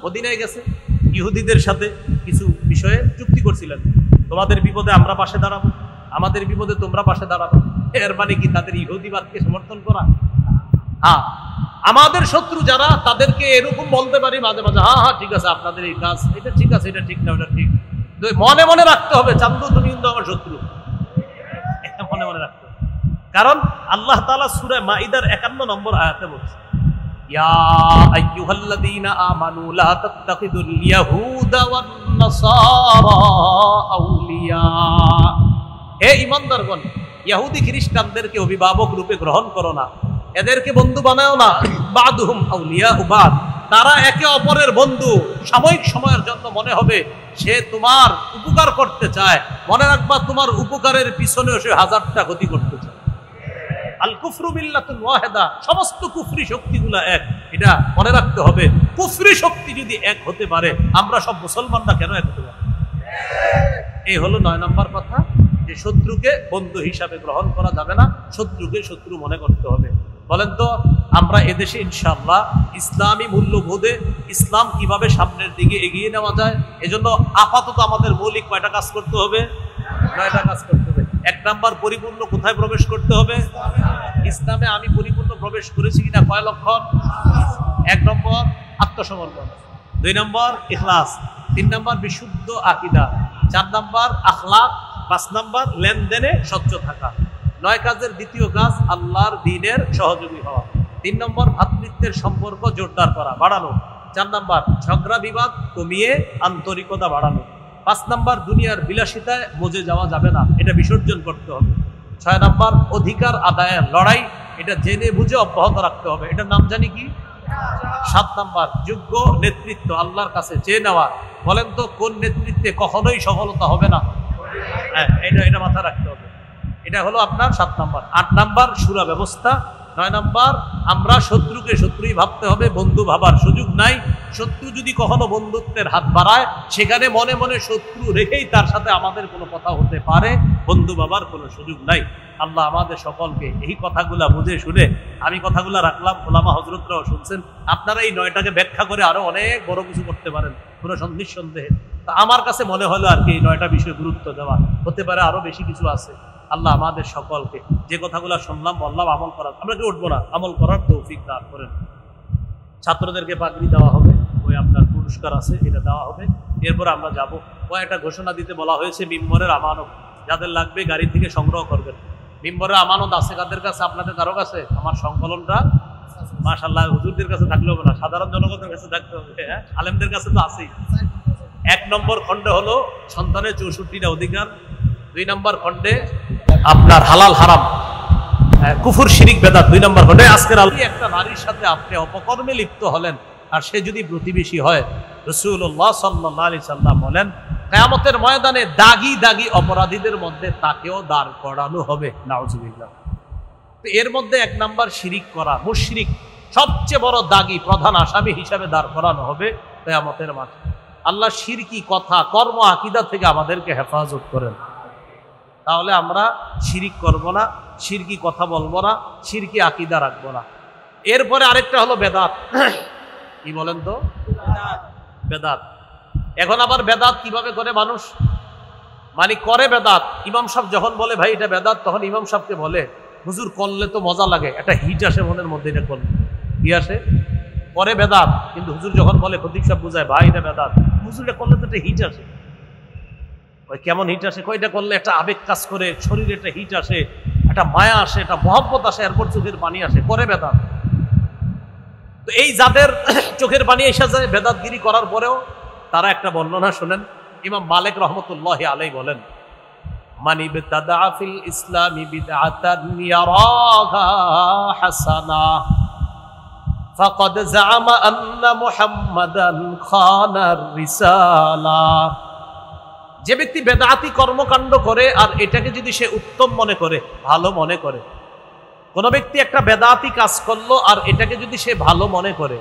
মদিনায় গেছে, ইহুদিদের সাথে কিছু বিষয়ে চুক্তি করছিলেন, তোমাদের বিপদে আমরা পাশে দাঁড়াবো, আমাদের বিপদে তোমরা পাশে দাঁড়াবো। এর মানে কি তাদের ইহুদিবাদকে সমর্থন করা? হ্যাঁ, আমাদের শত্রু যারা, তাদেরকে এরকম বলতে পারি মাঝে মাঝে, হ্যাঁ হ্যাঁ ঠিক আছে, আপনাদের এই কাজ এটা ঠিক আছে, এটা ঠিক না, ওটা ঠিক। মনে মনে রাখতে হবে, চান্দু তুমি কিন্তু আমার শত্রু, মনে মনে রাখতে হবে। কারণ আল্লাহ তাআলা সূরা মাইদার 51 নম্বর আয়াতে বলছে, ইয়া আইয়ুহাল্লাযীনা আমানু লা তাত্তাখিযুল ইয়াহুদা ওয়ান নাসারা আউলিয়া, হে ঈমানদারগণ, ইহুদি খ্রিস্টানদেরকে অভিভাবক রূপে গ্রহণ করো না, এদেরকে বন্ধু বানাও না। বাদুহুম আউলিয়া বাদ, তারা একে অপরের বন্ধু। সাময়িক সময়ের জন্য মনে হবে সে তোমার উপকার করতে চায়, মনে রাখবা তোমার উপকারের পিছনেও সে 1000টা ক্ষতি করতে চায়। আল কুফরু মিল্লাতুন ওয়াহিদা, সমস্ত কুফরি শক্তিগুলা এক, এটা মনে রাখতে হবে। কুফরি শক্তি যদি এক হতে পারে, আমরা সব মুসলমানরা কেন এক হতে পারি? এই হলো 9 নম্বর কথা, যে শত্রুকে বন্ধু হিসাবে গ্রহণ করা যাবে না, শত্রুকে শত্রু মনে করতে হবে। বলেন তো আমরা এদেশে ইনশাআল্লাহ ইসলামী মূল্যবোধে ইসলাম কিভাবে সামনের দিকে এগিয়ে নেওয়া যায়, এজন্য আপাতত আমাদের মৌলিক কয়টা কাজ করতে হবে? 9টা কাজ করতে হবে। 1 নাম্বার, পরিপূর্ণ কোথায় প্রবেশ করতে হবে? ইসলামে আমি পরিপূর্ণ প্রবেশ করেছি কিনা, কয় লক্ষণ? 1 নম্বর আত্মসমর্পণ, 2 নম্বর ইখলাস, 3 নম্বর বিশুদ্ধ আকীদা, 4 নম্বর আখলাক, 5 নম্বর লেনদেনে স্বচ্ছ থাকা। 9 কাজের দ্বিতীয় কাজ আল্লাহর দ্বীনের সহযোগী হওয়া। 3 নম্বর ভ্রাতৃত্বের সম্পর্ক জোরদার করা, বাড়ানো। 4 নম্বর ঝগড়া বিবাদ কমিয়ে আন্তরিকতা বাড়ানো। 5 নম্বর দুনিয়ার বিলাসিতায় মজে যাওয়া যাবে না, এটা বিসর্জন করতে হবে। 6 নম্বর অধিকার আদায়ের লড়াই, এটা জেনে বুঝে অব্যাহত রাখতে হবে, এটার নাম জানি কি? 7 নম্বর যোগ্য নেতৃত্ব আল্লাহর কাছে চেয়ে নেওয়া। বলেন তো কোন নেতৃত্বে কখনোই সফলতা হবে না? হ্যাঁ, এটা মাথায় রাখতে হবে। এটা হলো আপনার 7 নম্বর। 8 নম্বর সুরা ব্যবস্থা। 9 নম্বর আমরা শত্রুকে শত্রুই ভাবতে হবে, বন্ধু ভাবার সুযোগ নাই। শত্রু যদি কখনো বন্ধুত্বের হাত বাড়ায়, সেখানে মনে মনে শত্রু রেখেই তার সাথে আমাদের কোনো কথা হতে পারে, বন্ধু ভাবার কোনো সুযোগ নাই। আল্লাহ আমাদের সকলকে এই কথাগুলা বুঝে শুনে, আমি কথাগুলা রাখলাম, ওলামা হযরতরাও শুনছেন, আপনারা এই 9টাকে ব্যাখ্যা করে আরো অনেক বড় কিছু করতে পারেন কোনো নিঃসন্দেহে। তা আমার কাছে মনে হলো আর কি এই 9টা বিষয়ে গুরুত্ব দেওয়া, হতে পারে আরো বেশি কিছু আছে। আল্লাহ আমাদের সকলকে যে কথাগুলো শুনলাম বললাম আমল করার, আমরা কি উঠবো না, আমল করার তৌফিক দান করেন। ছাত্রদেরকে পাগড়ি দেওয়া হবে, ওই আপনার পুরস্কার আছে, এটা দেওয়া হবে। এরপর আমরা যাব। ওই একটা ঘোষণা দিতে বলা হয়েছে, মিম্বরের আমানত যাদের লাগবে গাড়ি থেকে সংগ্রহ করবেন। মিম্বরের আমানত আছে কাদের কাছে? আপনাদের কারো কাছে? আমার সংকলনটা মাশাআল্লাহ হুজুরদের কাছে থাকলে হবে না, সাধারণ জনগণের কাছে থাকতে হবে। হ্যাঁ, আলেমদের কাছে তো আছেই। 1 নম্বর খণ্ডে হলো সন্তানের 64টা অধিকার। 2 নম্বর খণ্ডে আপনার হালাল হারাম, কুফর শিরিক বেদাত 2 নম্বর খণ্ডে। আজকের একটা নারীর সাথে আপনি অপকর্মে লিপ্ত হলেন, আর সে যদি প্রতিবেশী হয়, রাসূলুল্লাহ সাল্লাল্লাহু আলাইহি সাল্লাম বলেন কিয়ামতের ময়দানে দাগি দাগি অপরাধীদের মধ্যে তাকেও দাঁড় করানো হবে। নাউজুবিল্লাহ। তো এর মধ্যে 1 নম্বর শিরিক করা, মুশরিক সবচেয়ে বড় দাগি, প্রধান আসামি হিসাবে দাঁড় করানো হবে কিয়ামতের মাঠে। আল্লাহ শিরকি কথা, কর্ম, আকীদা থেকে আমাদেরকে হেফাজত করেন। তাহলে আমরা শিরিক করব না, শিরকি কথা বলবো না, শিরকি আকীদা রাখবো না। এরপরে আরেকটা হলো বেদাত। কি বলেন তো? বেদাত। এখন আবার বেদাত কিভাবে করে মানুষ, মানে করে বেদাত। ইমাম সাহেব যখন বলে ভাই এটা বেদাত, তখন ইমাম সাহেবকে বলে হুজুর করলে তো মজা লাগে, একটা হিট আসে মনের মধ্যে, এটা করলে কি আসে? করে বেদাত। কিন্তু হুজুর যখন বলে, খতিব সাহেব বুঝায় ভাই এটা বেদাত, হুজুর এটা করলে তো একটা হিট আসে। কেমন হিট আসে? কয়টা করলে একটা আবেগ কাজ করে, শরীরে একটা হিট আসে, একটা মায়া আসে, একটা মহব্বত আসে, এরপর চোখের পানি আসে, করে বেদাত। তো এই যাদের চোখের পানি এসে যায় বেদাতগিরি করার পরেও, তারা একটা বর্ণনা শোনেন। ইমাম মালিক রহমতুল্লাহি আলাইহি বলেন, মান ইবতাদা ফিল ইসলামি বিদআতান ইয়ারাহা হাসানা ফাকাদ জাআমা আন্না মুহাম্মাদান খানার রিসালা। যে ব্যক্তি বেদাতি কর্মকাণ্ড করে আর এটাকে যদি সে উত্তম মনে করে, ভালো মনে করে, কোন ব্যক্তি একটা বেদাতি কাজ করলো আর এটাকে যদি সে ভালো মনে করে,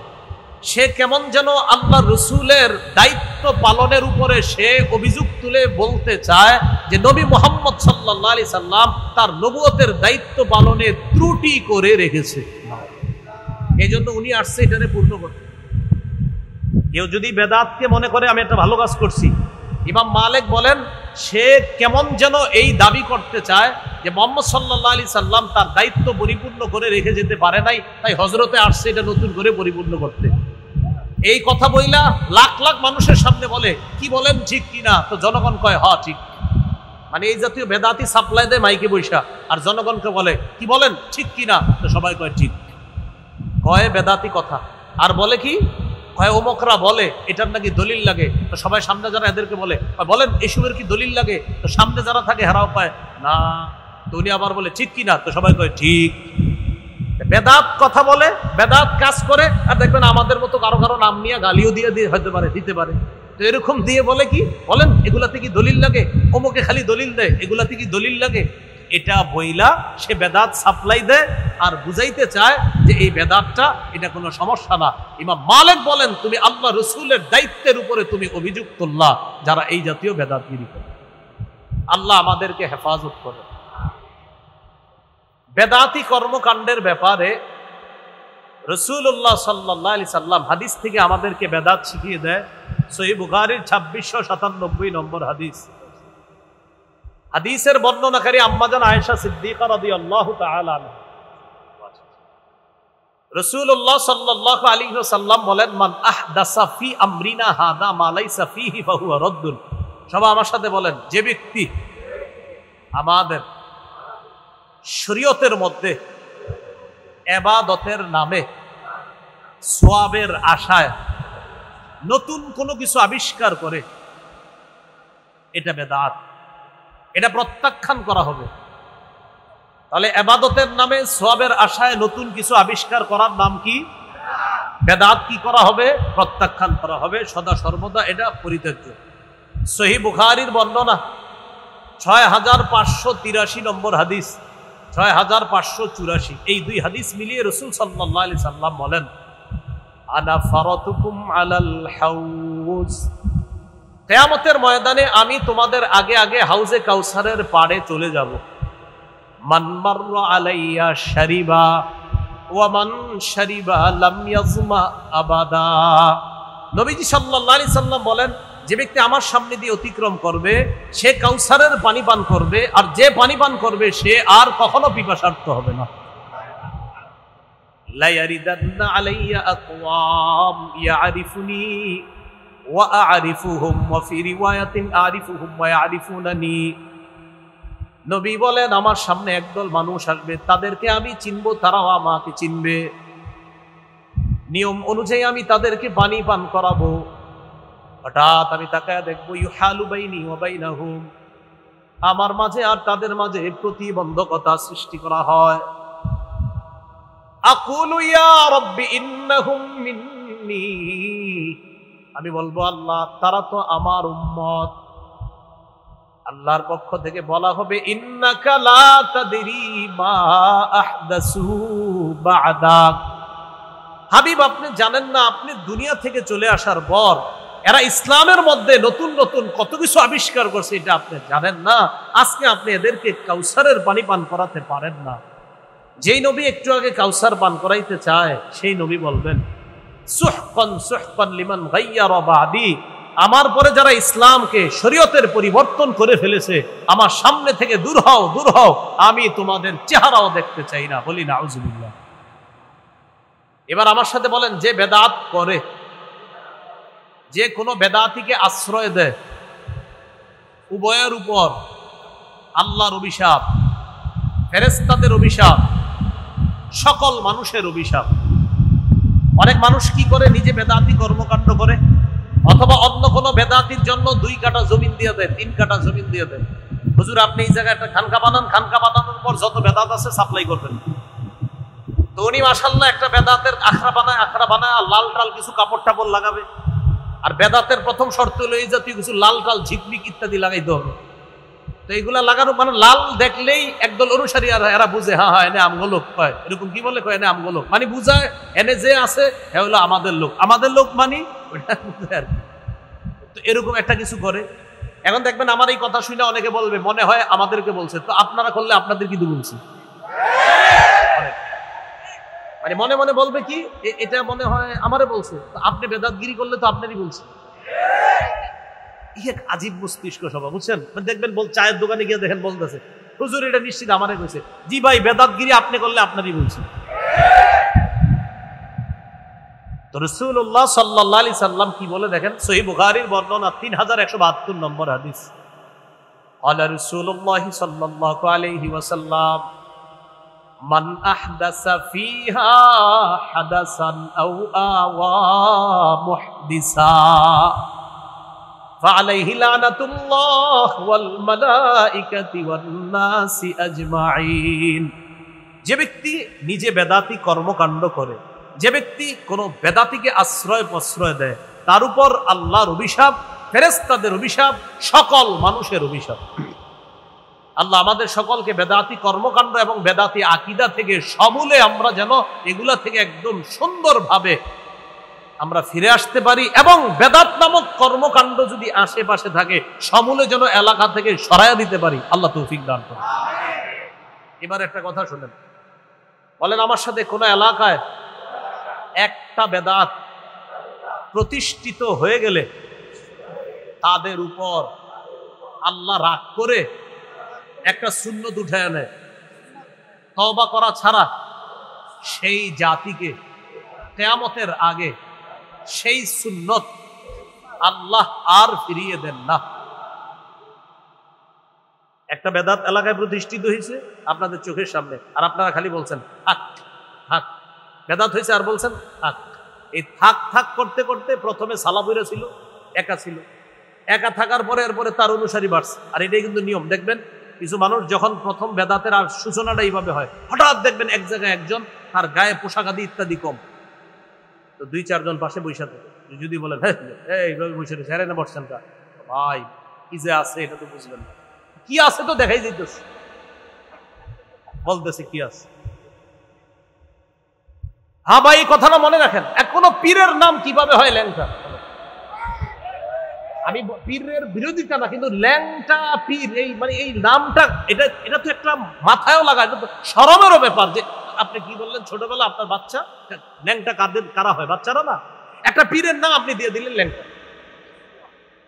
সে কেমন যেন আল্লাহ রসুলের দায়িত্ব পালনের উপরে সে অভিযোগ তুলে বলতে চায় যে নবী মুহাম্মদ সাল্লাল্লাহু আলাইহি সাল্লাম তার নবুয়তের দায়িত্ব পালনে ত্রুটি করে রেখেছে। এই জন্য উনি আসছে এটাকে পূর্ণ করতে। কেউ যদি বেদাতকে মনে করে আমি একটা ভালো কাজ করছি, ইমাম মালিক বলেন সে কেমন যেন এই দাবি করতে চায় যে মুহাম্মদ সাল্লাল্লাহু আলাইহি সাল্লাম তার দায়িত্ব পরিপূর্ণ করে রেখে যেতে পারে নাই, তাই হযরতে আসছে এটা নতুন করে পরিপূর্ণ করতে। এই কথা বইলা লাখ লাখ মানুষের সামনে বলে, কি বলেন ঠিক কিনা? তো জনগণ কয় হ্যাঁ ঠিক। মানে এই জাতীয় বেদাতি সাপ্লাই দেয় মাইকে বৈশা, আর জনগণকে বলে কি বলেন ঠিক কিনা? তো সবাই কয় ঠিক। কয় বেদাতি কথা। আর বলে কি? কয় অমুকরা বলে এটার নাকি দলিল লাগে, তো সবাই সামনে যারা এদেরকে বলে বলেন এসবের কি দলিল লাগে? তো সামনে যারা থাকে হেরাও পায় না। তো উনি আবার বলে ঠিক কিনা? তো সবাই কয় ঠিক। বেদাত কথা বলে, বেদাত কাজ করে, আর দেখবেন আমাদের মতো কারো কারো নাম নিয়ে গালিও দিয়ে হতে পারে, দিতে পারে। তো এরকম দিয়ে বলে কি বলেন এগুলাতে কি দলিল লাগে? অমুকে খালি দলিল দেয়, এগুলাতে কি দলিল লাগে? এটা বইলা সে বেদাত সাপ্লাই দেয় আর বুঝাইতে চায় যে এই বেদাতটা এটা কোনো সমস্যা না। ইমাম মালিক বলেন তুমি আল্লাহ রসুলের দায়িত্বের উপরে তুমি অভিযোগ তুললা যারা এই জাতীয় বেদাতগিরি করে। আল্লাহ আমাদেরকে হেফাজত করে। বেদাতি কর্মকাণ্ডের ব্যাপারে রাসূলুল্লাহ সাল্লাল্লাহু আলাইহি সাল্লাম হাদিস থেকে আমাদেরকে বেদাত শিখিয়ে দেয়। সহিহ বুখারীর 2697 নম্বর হাদিস। হাদিসের বর্ণনাকারী আম্মাজান আয়েশা সিদ্দিকা রাদিয়াল্লাহু তাআলা আনহা। রাসূলুল্লাহ সাল্লাল্লাহু আলাইহি ওয়াসাল্লাম বলেন, মান আহদাসা ফি আমরিনা হাদা মা লাইসা ফিহি ফাহুয়া রাদ্দুন। সবাই আমার সাথে বলেন, যে ব্যক্তি আমাদের শরীয়তের মধ্যে ইবাদতের নামে সওয়াবের আশায় নতুন কোনো কিছু আবিষ্কার করে, এটা বেদাত, এটা প্রত্যাখ্যান করা হবে। তাহলে ইবাদতের নামে সওয়াবের আশায় নতুন কিছু আবিষ্কার করার নাম কি? বেদাত। কি করা হবে? প্রত্যাখ্যান করা হবে, সদা সর্বদা এটা পরিত্যাজ্য। সহিহ বুখারীর বর্ণনা 6583 নম্বর হাদিস, 6584। এই দুই হাদিস মিলিয়ে রাসূল সাল্লাল্লাহু আলাইহি সাল্লাম বলেন, আনা ফারাতুকুম আলাল হাউজ। কিয়ামতের ময়দানে আমি তোমাদের আগে আগে হাউজে কাউসারের পাড়ে চলে যাব। মান মাররা আলাইয়া শারিবা ওয়া মান শারিবা লাম ইয়াজমা আবাদা। নবীজি সাল্লাল্লাহু আলাইহি সাল্লাম বলেন, যে ব্যক্তি আমার সামনে দিয়ে অতিক্রম করবে সে কাউসারের পানি পান করবে, আর যে পানি পান করবে সে আর কখনো পিপাসার্ত হবে না। লা ইয়ারিদান্না আলাইয়া আকওয়াম ইয়ারিফুনি ওয়া আ'রিফুহুম ওয়া ফি রিওয়ায়াতিন আ'রিফুহুম ওয়া ইয়ারিফুনানি। নবী বলেন, আমার সামনে একদল মানুষ আসবে, তাদেরকে আমি চিনব, তারাও আমাকে চিনবে। নিয়ম অনুযায়ী আমি তাদেরকে পানি পান করাবো। হঠাৎ আমি তাকায়া দেখবো, ইউহালু বাইনি ওয়া বাইনাহুম, আমার মাঝে আর তাদের মাঝে প্রতিবন্ধকতা সৃষ্টি করা হয়। আকুলু ইয়া রাব্বি ইন্নাহুম মিন্নি, আমি বলবো, আল্লাহ তারা তো আমার উম্মত। আল্লাহর পক্ষ থেকে বলা হবে, ইন্নাকা লা তাদরি মা আহদাসু বা'দাক। হাবিব, আপনি জানেন না, আপনি দুনিয়া থেকে চলে আসার পর এরা ইসলামের মধ্যে নতুন নতুন কত কিছু আবিষ্কার করছে, এটা আপনি জানেন না। আজকে আপনি এদেরকে কাউসারের পানি পান করাতে পারেন না। যেই নবী একটু আগে কাউসার পান করাইতে চায়, সেই নবী বলবেন, সুহকান সুহকান লিমান গায়্যারা বাদি। আমার পরে যারা ইসলামকে শরীয়তের পরিবর্তন করে ফেলেছে, আমার সামনে থেকে দূর হও, দূর হও, আমি তোমাদের চেহারাও দেখতে চাই না। বলি নাউজুবিল্লাহ। এবার আমার সাথে বলেন, যে বেদাত করে, যে কোনো বেদাতিকে আশ্রয় দেয়, উভয়ের উপর আল্লাহর অভিশাপ, ফেরেশতাদের অভিশাপ, সকল মানুষের অভিশাপ। অনেক মানুষ কি করে, নিজে বেদাতি কর্মকাণ্ড করে, অথবা অন্য কোনো বেদাতির জন্য 2 কাঠা জমিন দিয়ে দেয়, 3 কাঠা জমিন দিয়ে দেয়। হুজুর, আপনি এই জায়গায় একটা খানকা বানান, খানকা বানানোর পর যত বেদাত আছে সাপ্লাই করবেন। তো উনি মাশাআল্লাহ একটা বেদাতের আখড়া বানায় লাল টাল কিছু কাপড় টাপড় লাগাবে। আর বেদাতের প্রথম শর্ত হলো এই জাতীয় কিছু লাল টাল ঝিকমিক ইত্যাদি লাগাইতে হবে। তো এইগুলা লাগানো মানে লাল দেখলেই একদল অনুসারী আর এরা বুঝে, হ্যাঁ হ্যাঁ এনে আমগো লোক কয়। এরকম কি বলে, কয় এনে আমগো লোক, মানে বুঝায় এনে যে আছে এ হলো আমাদের লোক, আমাদের লোক মানে ওটা বুঝে আর কি। তো এরকম একটা কিছু করে। এখন দেখবেন আমার এই কথা শুনে অনেকে বলবে, মনে হয় আমাদেরকে বলছে। তো আপনারা করলে আপনাদের কি বলছে, মানে মনে মনে বলবে কি, এটা মনে হয় আমারে বলছে। তো আপনি বেদাতগিরি করলে তো আপনারই বলছে। এক আজীব মস্তিষ্ক সভা, বুঝছেন? দেখবেন চায়ের দোকানে গিয়ে দেখেন বলতেছে, হুজুর এটা নিশ্চিত আমারে কইছে। জি ভাই, বেদাতগিরি আপনি করলে আপনারই বলছে। তো রাসূলুল্লাহ সাল্লাল্লাহু আলাইহি সাল্লাম কি বলে দেখেন, সহিহ বুখারীর বর্ণনা 3172 নম্বর হাদিস। ক্বালা রাসূলুল্লাহ সাল্লাল্লাহু আলাইহি ওয়াসাল্লাম, মান আহদাসা ফিহা হাদাসান আও আওয়া মুহদিসা ফাআলাইহি লানাতুল্লাহ ওয়াল মালাইকাতি ওয়ান নাসি আজমাইন। যে ব্যক্তি নিজে বেদাতি কর্মকাণ্ড করে, যে ব্যক্তি কোনো বেদাতিকে আশ্রয় প্রশ্রয় দেয়, তার উপর আল্লাহর অভিশাপ, ফেরেশতাদের অভিশাপ, সকল মানুষের অভিশাপ। আল্লাহ আমাদের সকলকে বেদাতি কর্মকাণ্ড এবং বেদাতি আকীদা থেকে সমূলে আমরা যেন এগুলা থেকে একদম সুন্দরভাবে আমরা ফিরে আসতে পারি, এবং বেদাত নামক কর্মকাণ্ড যদি আশেপাশে থাকে সমূলে যেন এলাকা থেকে সরাইয়া দিতে পারি। আল্লাহ তৌফিক দান করুন। এবার একটা কথা শুনেন, বলেন আমার সাথে কোন এলাকায় একটা বেদাত প্রতিষ্ঠিত হয়ে গেলে তাদের উপর আল্লাহ রাগ করে একটা সুন্নত উঠে আনে, তওবা করা ছাড়া সেই জাতিকে কিয়ামতের আগে সেই সুন্নত আল্লাহ আর ফিরিয়ে দেন না। একটা বেদাত এলাকায় প্রতিষ্ঠিত হয়েছে আপনাদের চোখের সামনে, আর আপনারা খালি বলছেন থাক থাক, বেদাত হয়েছে আর বলছেন থাক। এই থাক থাক করতে করতে প্রথমে সালাবুরা ছিল, একা ছিল, একা থাকার পরে এরপরে তার অনুসারী বাড়ছে। আর এটাই কিন্তু নিয়ম। দেখবেন কিছু মানুষ যখন প্রথম বেদাতের আর সূচনাটা এইভাবে হয়, হঠাৎ দেখবেন এক জায়গায় একজন, তার গায়ে পোশাক আদি ইত্যাদি কম, তো 2-4 জন পাশে বৈশা থাকে। যদি বলেন হ্যাঁ এইভাবে বসে রয়েছে, হ্যাঁ না বসছেন কা, ভাই কি যে আছে এটা তো বুঝবেন না, কি আছে তো দেখাই যাইতেছে, বলতেছে কি আছে। হ্যাঁ ভাই এই কথাটা মনে রাখেন, এখনো পীরের নাম কিভাবে হয় ল্যাংটা। আমি পীরের বিরোধিতা না, কিন্তু ল্যাংটা পীর এই মানে এই নামটা এটা তো একটা মাথায়ও লাগা, এটা তো শরমেরও ব্যাপার। যে আপনি কি বললেন ছোটবেলা আপনার বাচ্চা ল্যাংটা কারা হয়? বাচ্চারা না। একটা পীরের নাম আপনি দিয়ে দিলেন ল্যাংটা।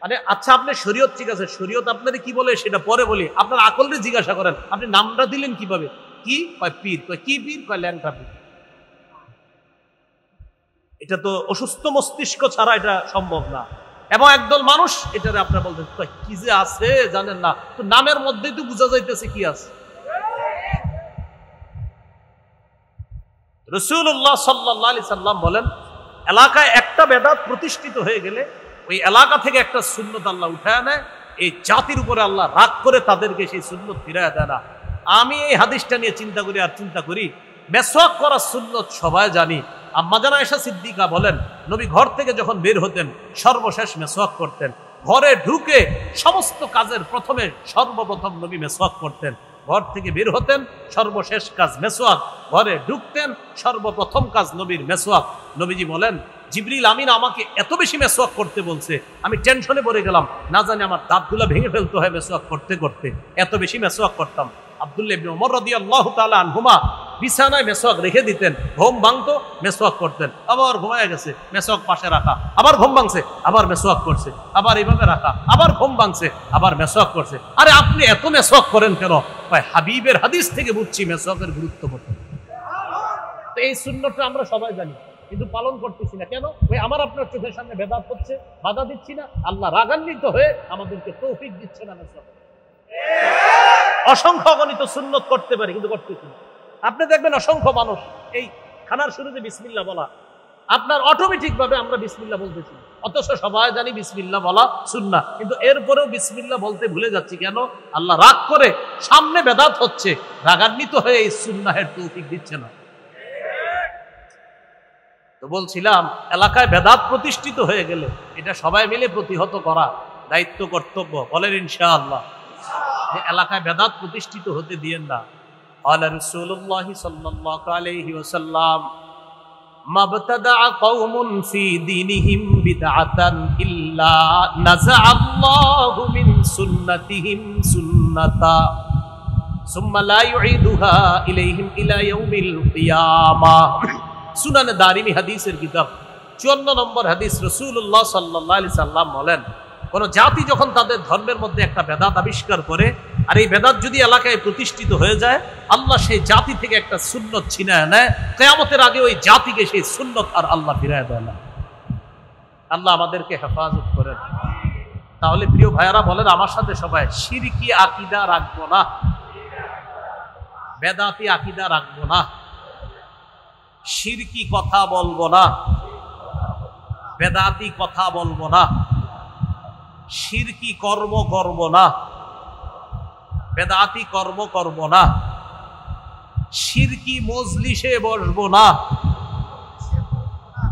মানে আচ্ছা আপনি শরীয়ত, ঠিক আছে শরীয়ত আপনাদের কি বলে সেটা পরে বলি, আপনার আকলরে জিজ্ঞাসা করেন আপনি নামটা দিলেন কিভাবে? কি কয় পীর, কয় কি পীর, কয় ল্যাংটা পীর। এটা তো অসুস্থ মস্তিষ্ক ছাড়া এটা সম্ভব না। এবং একদল মানুষ এটারে আপনার বলতেন কি যে আছে জানেন না, তো নামের মধ্যেই তো বোঝা যাইতেছে কি আছে। রাসূলুল্লাহ সাল্লাল্লাহু আলাইহি সাল্লাম বলেন, এলাকায় একটা বেদাত প্রতিষ্ঠিত হয়ে গেলে ওই এলাকা থেকে একটা সুন্নত আল্লাহ উঠায় নেয়, এই জাতির উপরে আল্লাহ রাগ করে তাদেরকে সেই সুন্নত ফিরায় দেয় না। আমি এই হাদিসটা নিয়ে চিন্তা করি আর চিন্তা করি, মেসওয়াক করার সুন্নত সবাই জানি। আম্মা জানা আয়েশা সিদ্দিকা বলেন, নবী ঘর থেকে যখন বের হতেন সর্বশেষ মেসওয়াক করতেন। ঘরে ঢুকে সমস্ত কাজের সর্বপ্রথম নবী মেসওয়াক করতেন। ঘর থেকে বের হতেন সর্বশেষ কাজ মেসওয়াক, ঘরে ঢুকতেন সর্বপ্রথম কাজ নবীর মেসওয়াক। নবীজি বলেন, জিবরিল আমিন আমাকে এত বেশি মেসওয়াক করতে বলছে, আমি টেনশনে পড়ে গেলাম, না জানি আমার দাঁতগুলো ভেঙে ফেলতে হয় মেসওয়াক করতে করতে, এত বেশি মেসওয়াক করতাম। আব্দুল্লাহ ইবনে ওমর রাদিয়াল্লাহু তাআলা আনহুমা বিছানায় মেসওয়াক রেখে দিতেন, ঘুম ভাঙতো মেসওয়াক করতেন, আবার ঘুমায় গেছে মেসওয়াক পাশে রাখা, আবার ঘুম ভাঙছে আবার মেসওয়াক করছে, আবার এইভাবে রাখা, আবার ঘুম ভাঙছে আবার মেসওয়াক করছে। আরে আপনি এত মেসওয়াক করেন কেন? হাবিবের হাদিস থেকে বুঝছি মেসওয়াকের গুরুত্ব কত। তো এই সুন্নতটা আমরা সবাই জানি, কিন্তু পালন করতেছি না কেন? ওই আমার আপনার চোখের সামনে বেদাত হচ্ছে, বাধা দিচ্ছি না, আল্লাহ রাগান্বিত হয়ে আমাদেরকে তৌফিক দিচ্ছে না মেসওয়াক। অসংখ্য অগণিত সুন্নত করতে পারি কিন্তু করতেছি না। আপনি দেখবেন অসংখ্য মানুষ এই খানার শুরুতে বিসমিল্লাহ বলা, আপনার অটোমেটিক ভাবে আমরা বিসমিল্লাহ বলতেছি, অথচ সবাই জানি বিসমিল্লাহ বলা সুন্নাহ, কিন্তু এরপরেও বিসমিল্লাহ বলতে ভুলে যাচ্ছি কেন? আল্লাহ রাগ করে সামনে বেদাত হচ্ছে, রাগান্বিত হয়ে এই সুন্নাহের তৌফিক দিচ্ছে না। তো বলছিলাম এলাকায় বেদাত প্রতিষ্ঠিত হয়ে গেলে এটা সবাই মিলে প্রতিহত করা দায়িত্ব কর্তব্য। বলেন ইনশাআল্লাহ। এলাকায় বেদাত প্রতিষ্ঠিত হতে দিয়েন না। قال رسول الله صلى الله عليه وسلم ما ابتدع قوم في دينهم بدعة إلا نزع الله من سنتهم سنة ثم لا يعيدها إليهم إلى يوم القيامة। সুনানে দারিমি হাদিসের কিতাব 54 নম্বর হাদিস। রাসূলুল্লাহ সাল্লাল্লাহু আলাইহি সাল্লাম বলেন, কোন জাতি যখন তাদের ধর্মের মধ্যে একটা বেদাত আবিষ্কার করে, আর এই বেদাত যদি এলাকায় প্রতিষ্ঠিত হয়ে যায়, আল্লাহ সেই জাতি থেকে একটা সুন্নত ছিনায় নেয়, কিয়ামতের আগে ওই জাতিকে সেই সুন্নত আর আল্লাহ ফিরায় দেয় না। আল্লাহ আমাদেরকে হেফাজত করেন। তাহলে প্রিয় ভাইয়ারা বলেন আমার সাথে সবাই, শিরকি আকীদা রাখবো না, বেদাতি আকীদা রাখবো না, শিরকি কথা বলবো না, বেদাতি কথা বলবো না, শিরকি কর্ম করব না, বেদাতি কর্ম করব না, শিরকি মজলিসে বসবো না,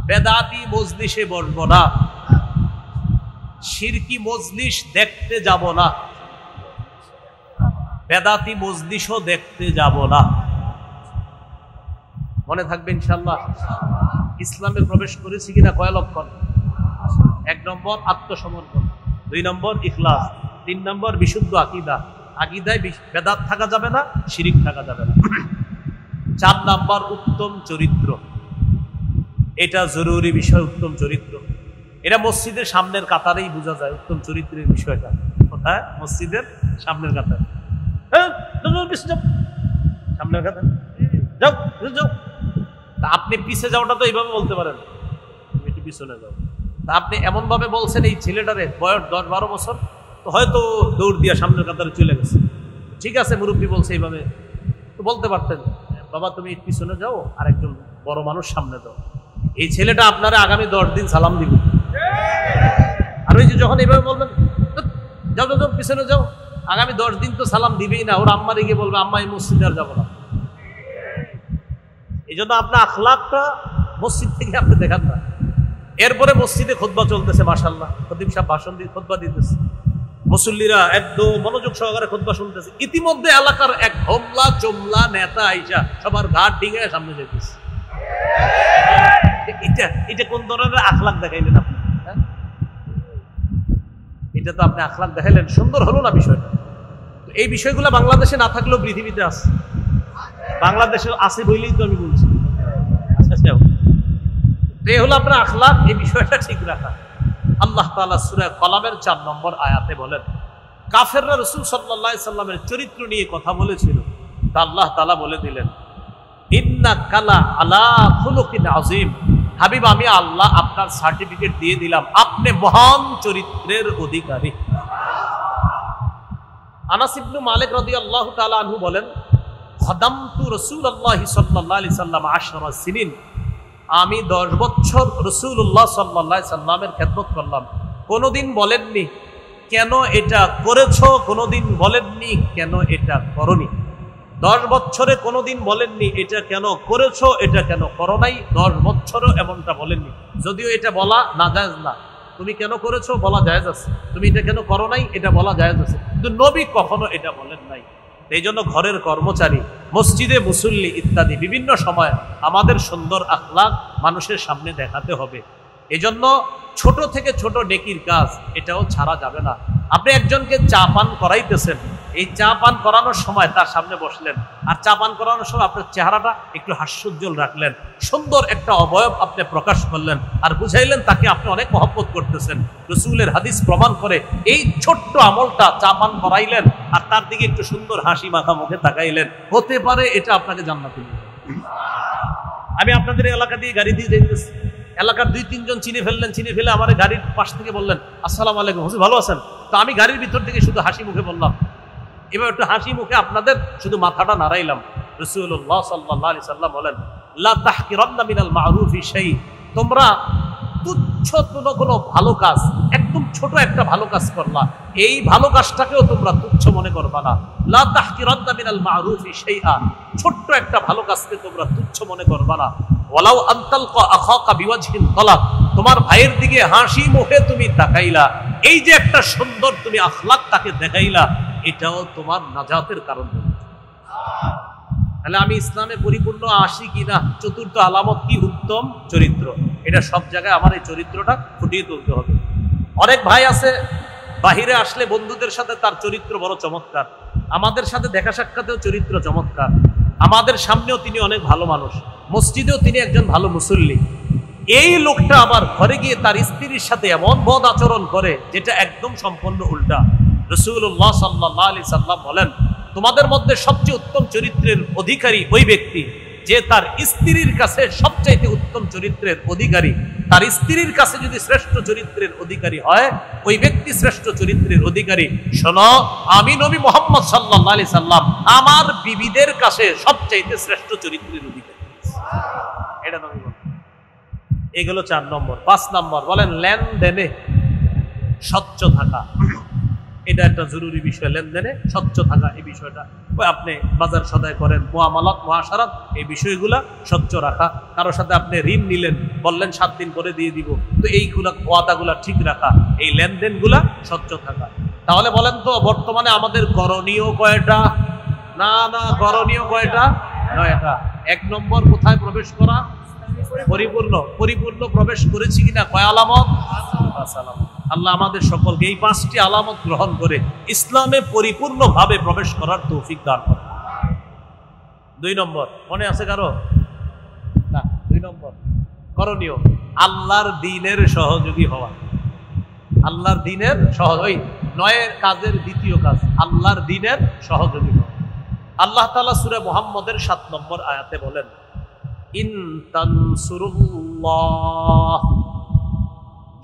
বেদাতি মজলিসে বসবো না, শিরকি মজলিস দেখতে যাব না, বেদাতি মজলিসও দেখতে যাব না। মনে থাকবে ইনশাআল্লাহ। ইসলামে প্রবেশ করেছি কিনা কয় লক্ষণ? 1 নম্বর আত্মসমর্পণ, 2 নম্বর ইখলাস, 3 নম্বর বিশুদ্ধ আকীদা, আকীদায় বেদাত থাকা যাবে না, শিরিক থাকা যাবে না, 4 নম্বর উত্তম চরিত্র, এটা জরুরি বিষয়, উত্তম চরিত্র। এটা মসজিদের সামনের কাতারেই বোঝা যায় উত্তম চরিত্রের বিষয়টা। কোথায়? মসজিদের সামনের কাতার। সামনের কাতার যাও যাও। তা আপনি পিছে যাওয়াটা তো এইভাবে বলতে পারেন, তুমি একটু পিছনে যাও। তা আপনি এমন ভাবে বলছেন এই ছেলেটারে বয়স 10-12 বছর, তো হয়তো দৌড় দিয়া সামনের কাতারে চলে গেছে। ঠিক আছে, মুরব্বী বলছে এইভাবে, তো বলতে পারতেন বাবা তুমি পিছনে যাও, আর একজন বড় মানুষ সামনে দাও। এই ছেলেটা আপনারা আগামী 10 দিন সালাম দিবে। আর ওই যে যখন এইভাবে বলবেন যাও যাও পিছনে যাও, আগামী 10 দিন তো সালাম দিবেই না। ওর আম্মারে গিয়ে বলবে আম্মা এই মসজিদে আর যাবো না। এই জন্য আপনার আখলাকটা মসজিদ থেকে আপনি দেখান না। এরপরে মসজিদে খুতবা চলতেছে, মাশাআল্লাহ খতিব সাহেব ভাষণ দিয়ে খুতবা দিতেছে, মুসল্লিরা একদম মনোযোগ সহকারে খুতবা শুনতেছে। ইতিমধ্যে এলাকার এক হোমলা চোমলা নেতা আইসা সবার ঘাট ডিঙে সামনে যেতেছে। এটা কোন ধরনের আখলাক দেখাইলেন আপনি? এটা তো আপনি আখলাক দেখাইলেন, সুন্দর হলো না বিষয়টা? তো এই বিষয়গুলো বাংলাদেশে না থাকলেও পৃথিবীতে আছে। বাংলাদেশে আছে বলেই তো আমি বলছি। এই হলো আপনার আখলাক, এই বিষয়টা ঠিক রাখা। আল্লাহ তাআলা সূরা কলামের 4 নম্বর আয়াতে বলেন, কাফেররা রাসূল সাল্লাল্লাহু আলাইহি সাল্লামের চরিত্র নিয়ে কথা বলেছিল, তা আল্লাহ তাআলা বলে দিলেন ইন্নাকা লা আলা খুলুকিন আযীম। হাবিব আমি আল্লাহ আপনার সার্টিফিকেট দিয়ে দিলাম, আপনি মহান চরিত্রের অধিকারী। আনাস ইবনে মালিক রাদিয়াল্লাহু তাআলা আনহু বলেন, খাদামতু রাসূলুল্লাহি সাল্লাল্লাহু আলাইহি সাল্লাম 10 সিনিন। আমি 10 বছর রাসূলুল্লাহ সাল্লাল্লাহু আলাইহি সাল্লামের খেদমত করলাম। কোনোদিন বলেননি কেন এটা করেছো, কোনোদিন বলেননি কেন এটা করনি। 10 বছরে কোনোদিন বলেননি এটা কেন করেছো, এটা কেন করো নাই। 10 বছরও এমনটা বলেননি। যদিও এটা বলা নাজায়েজ না, তুমি কেন করেছো বলা জায়েজ আছে, তুমি এটা কেন করো নাই এটা বলা জায়েজ আছে, কিন্তু নবী কখনো এটা বলেন নাই। এই জন্য ঘরের কর্মচারী, মসজিদে মুসল্লি ইত্যাদি বিভিন্ন সময় আমাদের সুন্দর আখলাক মানুষের সামনে দেখাতে হবে। এই জন্য ছোট থেকে ছোট নেকির কাজ এটাও ছাড়া যাবে না। আপনি একজনকে চা পান করাইতেছেন, এই চা পান করানোর সময় তার সামনে বসলেন, আর চা পান করানোর সময় আপনার চেহারাটা একটু হাস্যোজ্জ্বল রাখলেন, সুন্দর একটা অবয়ব আপনি প্রকাশ করলেন, আর বুঝাইলেন তাকে আপনি অনেক মহব্বত করতেছেন। রাসূলের হাদিস প্রমাণ করে এই ছোট্ট আমলটা, চা পান করাইলেন আর তার দিকে একটু সুন্দর হাসি মাখা মুখে তাকাইলেন, হতে পারে এটা আপনাকে জান্নাতে নিয়ে যাবে। আমি আপনাদের এলাকা দিয়ে গাড়ি দিয়ে যাইতেছি, এলাকার 2-3 জন চিনে ফেললেন, চিনে ফেলে আমার গাড়ির পাশ থেকে বললেন আসসালামু আলাইকুম হুজুর ভালো আছেন। তো আমি গাড়ির ভিতর থেকে শুধু হাসি মুখে বললাম, এবার একটু হাসি মুখে আপনাদের শুধু মাথাটা নাড়াইলাম। রাসূলুল্লাহ সাল্লাল্লাহু আলাইহি সাল্লাম বলেন, লা তাহকিরান্না মিনাল মা'রুফি শাই। তোমরা তুচ্ছ কোনো ভালো কাজ, একদম ছোট একটা ভালো কাজ করলা, এই ভালো কাজটাকেও তোমরা তুচ্ছ মনে করবা না। লা তাহকিরান্না মিনাল মা'রুফি শাইআ। ছোট্ট একটা ভালো কাজকে তোমরা তুচ্ছ মনে করবা না। ওয়ালাউ আনতালকা আখাকা বিওয়াজহিন তালাক। তোমার ভাইয়ের দিকে হাসি মুখে তুমি তাকাইলা, এই যে একটা সুন্দর তুমি আখলাক তাকে দেখাইলা, এটাও তোমার নাজাতের কারণ হবে। তাহলে আমি ইসলামে পরিপূর্ণ আসি কিনা, চতুর্থ আলামত কি? উত্তম চরিত্র। এটা সব জায়গায় আমার এই চরিত্রটা ফুটিয়ে তুলতে হবে। অনেক ভাই আছে বাহিরে আসলে বন্ধুদের সাথে তার চরিত্র বড় চমৎকার, আমাদের সাথে দেখা সাক্ষাতেও চরিত্র চমৎকার, আমাদের সামনেও তিনি অনেক ভালো মানুষ, মসজিদেও তিনি একজন ভালো মুসল্লি। এই লোকটা আবার ঘরে গিয়ে তার স্ত্রীর সাথে এমন বদ আচরণ করে যেটা একদম সম্পূর্ণ উল্টা। রাসূলুল্লাহ সাল্লাল্লাহু আলাইহি সাল্লাম বলেন, তোমাদের মধ্যে সবচেয়ে উত্তম চরিত্রের অধিকারী ওই ব্যক্তি যে তার স্ত্রীর কাছে সবচাইতে উত্তম চরিত্রের অধিকারী। তার স্ত্রীর কাছে যদি শ্রেষ্ঠ চরিত্রের অধিকারী হয়, ওই ব্যক্তি শ্রেষ্ঠ চরিত্রের অধিকারী। শোনো, আমি নবী মুহাম্মদ সাল্লাল্লাহু আলাইহি সাল্লাম আমার বিবিদের কাছে সবচাইতে শ্রেষ্ঠ চরিত্রের অধিকারী। এটা নবী বলেন। এগুলো 4 নম্বর। 5 নম্বর বলেন লেনদেনে স্বচ্ছ থাকা। এটা একটা জরুরি বিষয়, লেনদেনে স্বচ্ছ থাকা। এই বিষয়টা আপনি বাজার সদাই করেন, মুআমালাত মুআশারাত, এই বিষয়গুলা স্বচ্ছ রাখা। কারোর সাথে আপনি ঋণ নিলেন, বললেন 7 দিন পরে দিয়ে দিব, তো এইগুলা ওয়াদাগুলা ঠিক রাখা, এই লেনদেনগুলা স্বচ্ছ থাকা। তাহলে বলেন তো বর্তমানে আমাদের করণীয় কয়টা? না না, করণীয় কয়টা? 9টা। 1 নম্বর কোথায় প্রবেশ করা? পরিপূর্ণ প্রবেশ করেছি কিনা? কয় আলামত? 5 আলামত। আল্লাহ আমাদের সকলকে এই 5টি আলামত গ্রহণ করে ইসলামে পরিপূর্ণভাবে প্রবেশ করার তৌফিক দান করেন। 2 নম্বর মনে আছে কারো? না, 2 নম্বর করণীয় আল্লাহর দ্বীনের সহযোগী হওয়া। আল্লাহর দ্বীনের ওই 9 কাজের দ্বিতীয় কাজ আল্লাহর দ্বীনের সহযোগী হওয়া। আল্লাহ তাআলা সূরা মুহাম্মদের 7 নম্বর আয়াতে বলেন, ইন তানসুরুল্লাহ,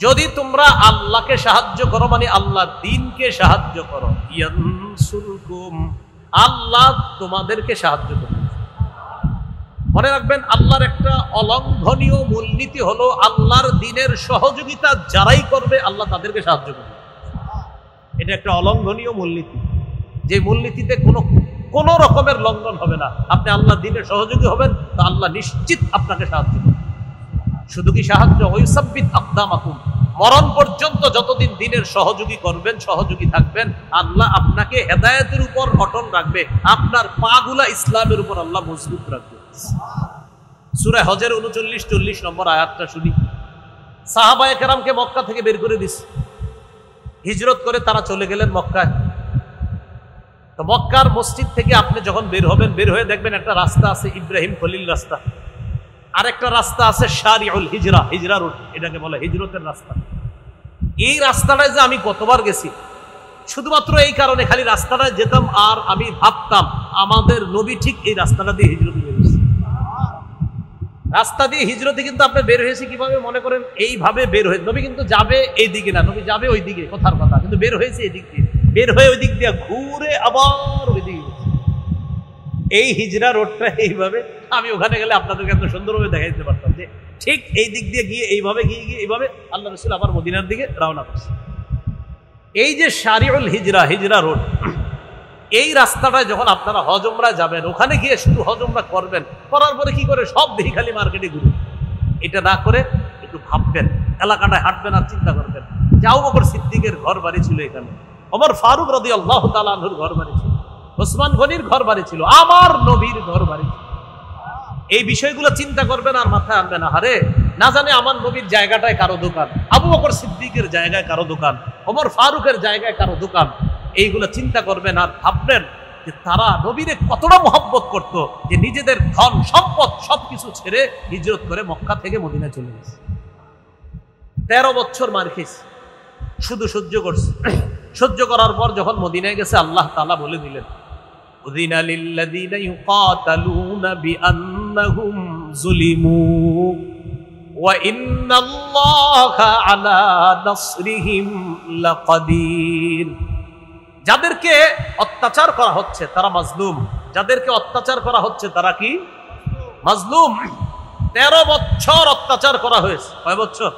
যদি তোমরা আল্লাহকে সাহায্য করো, মানে আল্লাহর দ্বীনকে সাহায্য করো, ইয়ানসুরকুম, আল্লাহ তোমাদেরকে সাহায্য করবে। মনে রাখবেন, আল্লাহর একটা অলঙ্ঘনীয় মূলনীতি হলো আল্লাহর দ্বীনের সহযোগিতা যারাই করবে আল্লাহ তাদেরকে সাহায্য করবে। এটা একটা অলঙ্ঘনীয় মূলনীতি, যে মূলনীতিতে কোনো রকমের লঙ্ঘন হবে না। আপনি আল্লাহর দ্বীনের সহযোগী হবেন তো আল্লাহ নিশ্চিত আপনাকে সাহায্য করবে। শুধু কি সাহায্য, ওয়াইসাব্বিত আকদামাকুম, মরণ পর্যন্ত যতদিন দ্বীনের সহযোগী করবেন, সহযোগী থাকবেন, আল্লাহ আপনাকে হেদায়েতের উপর অটল রাখবে, আপনার পাগুলা ইসলামের উপর আল্লাহ মজবুত রাখবে। সূরা হজের 39-40 নম্বর আয়াতটা শুনি। সাহাবায়ে কেরামকে মক্কা থেকে বের করে দিছে, হিজরত করে তারা চলে গেলেন মক্কায়। তো মক্কার মসজিদ থেকে আপনি যখন বের হবেন, বের হয়ে দেখবেন একটা রাস্তা আছে ইব্রাহিম খলিল রাস্তা, আরেকটা রাস্তা আছে শারিউল হিজরা, হিজরা রোড, এটাকে বলে হিজরতের রাস্তা। এই রাস্তাটায় যে আমি কতবার গেছি, শুধুমাত্র এই কারণে, খালি রাস্তাটায় যেতাম আর আমি ভাবতাম আমাদের নবী ঠিক এই রাস্তাটা দিয়ে হিজরতে বের হয়েছে। রাস্তা দিয়ে হিজরতে কিন্তু আপনি বের হয়েছে কিভাবে, মনে করেন এইভাবে বের হয়ে, নবী কিন্তু যাবে এই দিকে না, নবী যাবে ওই দিকে, কথার কথা, কিন্তু বের হয়েছে এই দিক দিয়ে, বের হয়ে ওই দিক দিয়ে ঘুরে আবার ওই দিকে গেছে। এই হিজরা রোডটা এইভাবে, আমি ওখানে গেলে আপনাদেরকে এত সুন্দরভাবে দেখাই দিতে পারতাম যে ঠিক এই দিক দিয়ে গিয়ে এইভাবে গিয়ে এইভাবে আল্লাহ রাসূল আবার মদিনার দিকে রওনা করছে। এই যে শারিউল হিজরা, হিজরা রোড, এই রাস্তাটায় যখন আপনারা হজ উমরা যাবেন, ওখানে গিয়ে শুধু হজ উমরা করবেন, করার পরে কি করে সব দেখি খালি মার্কেটে ঘুরে, এটা না করে একটু ভাববেন, এলাকাটায় হাঁটবেন আর চিন্তা করবেন যে আবু বকর সিদ্দিকের ঘর বাড়ি ছিল এখানে, ওমর ফারুক রাদিয়াল্লাহু তাআলা আনহুর ঘর বাড়ি ছিল, ওসমান গনির ঘর বাড়ি ছিল, আমার নবীর ঘর বাড়ি ছিল। এই বিষয়গুলো চিন্তা করবেন আর মাথায় আনবেন, আরে না জানে আমার নবীর জায়গাটায় কারো দোকান, আবু বকর সিদ্দিকের জায়গায় কারো দোকান, ওমর ফারুকের জায়গায় কারো দোকান। এইগুলো চিন্তা করবেন আর ভাববেন যে তারা নবীরে কতটা মহব্বত করত, যে নিজেদের ধন সম্পদ সবকিছু ছেড়ে হিজরত করে মক্কা থেকে মদিনা চলে গেছে। 13 বছর মার খেয়েছে, শুধু সহ্য করছে। সহ্য করার পর যখন মদিনায় গেছে, আল্লাহ তাআলা বলে দিলেন, উযিনা লিল্লাযীনা ইউকাতালুনা বিআন্নাহুম যুলিমু ওয়া ইন্নাল্লাহা আলা নাসরিহিম লাকাদির। যাদেরকে অত্যাচার করা হচ্ছে তারা মাজলুম, যাদেরকে অত্যাচার করা হচ্ছে তারা কি মাজলুম। 13 বছর অত্যাচার করা হয়েছে। কয় বছর?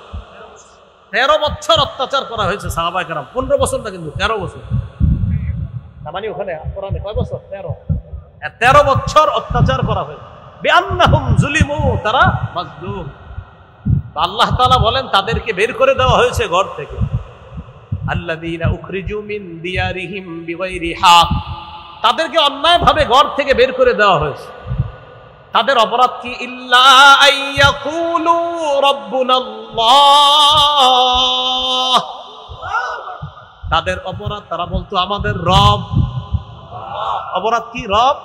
13 বছর অত্যাচার করা হয়েছে সাহাবায়ে কেরাম। 15 বছর না, কিন্তু 13 বছর। তার মানে ওখানে কোরআনে কয় বছর? 13 বছর অত্যাচার করা হয়েছে। বিআন্নাহুম যুলিমু, তারা মাজলুম। আল্লাহ তাআলা বলেন তাদেরকে বের করে দেওয়া হয়েছে ঘর থেকে। আল্লাযীনা উখরিজু মিন দিয়ারিহিম বিগাইরি হক, তাদেরকে অন্যায়ভাবে ঘর থেকে বের করে দেওয়া হয়েছে। তাদের অপরাধ কি? ইল্লা আইয়াকুলু রাব্বুনাল্লাহ, তাদের অপরাধ তারা বলতো আমাদের রব। অপরাধ কি? রব,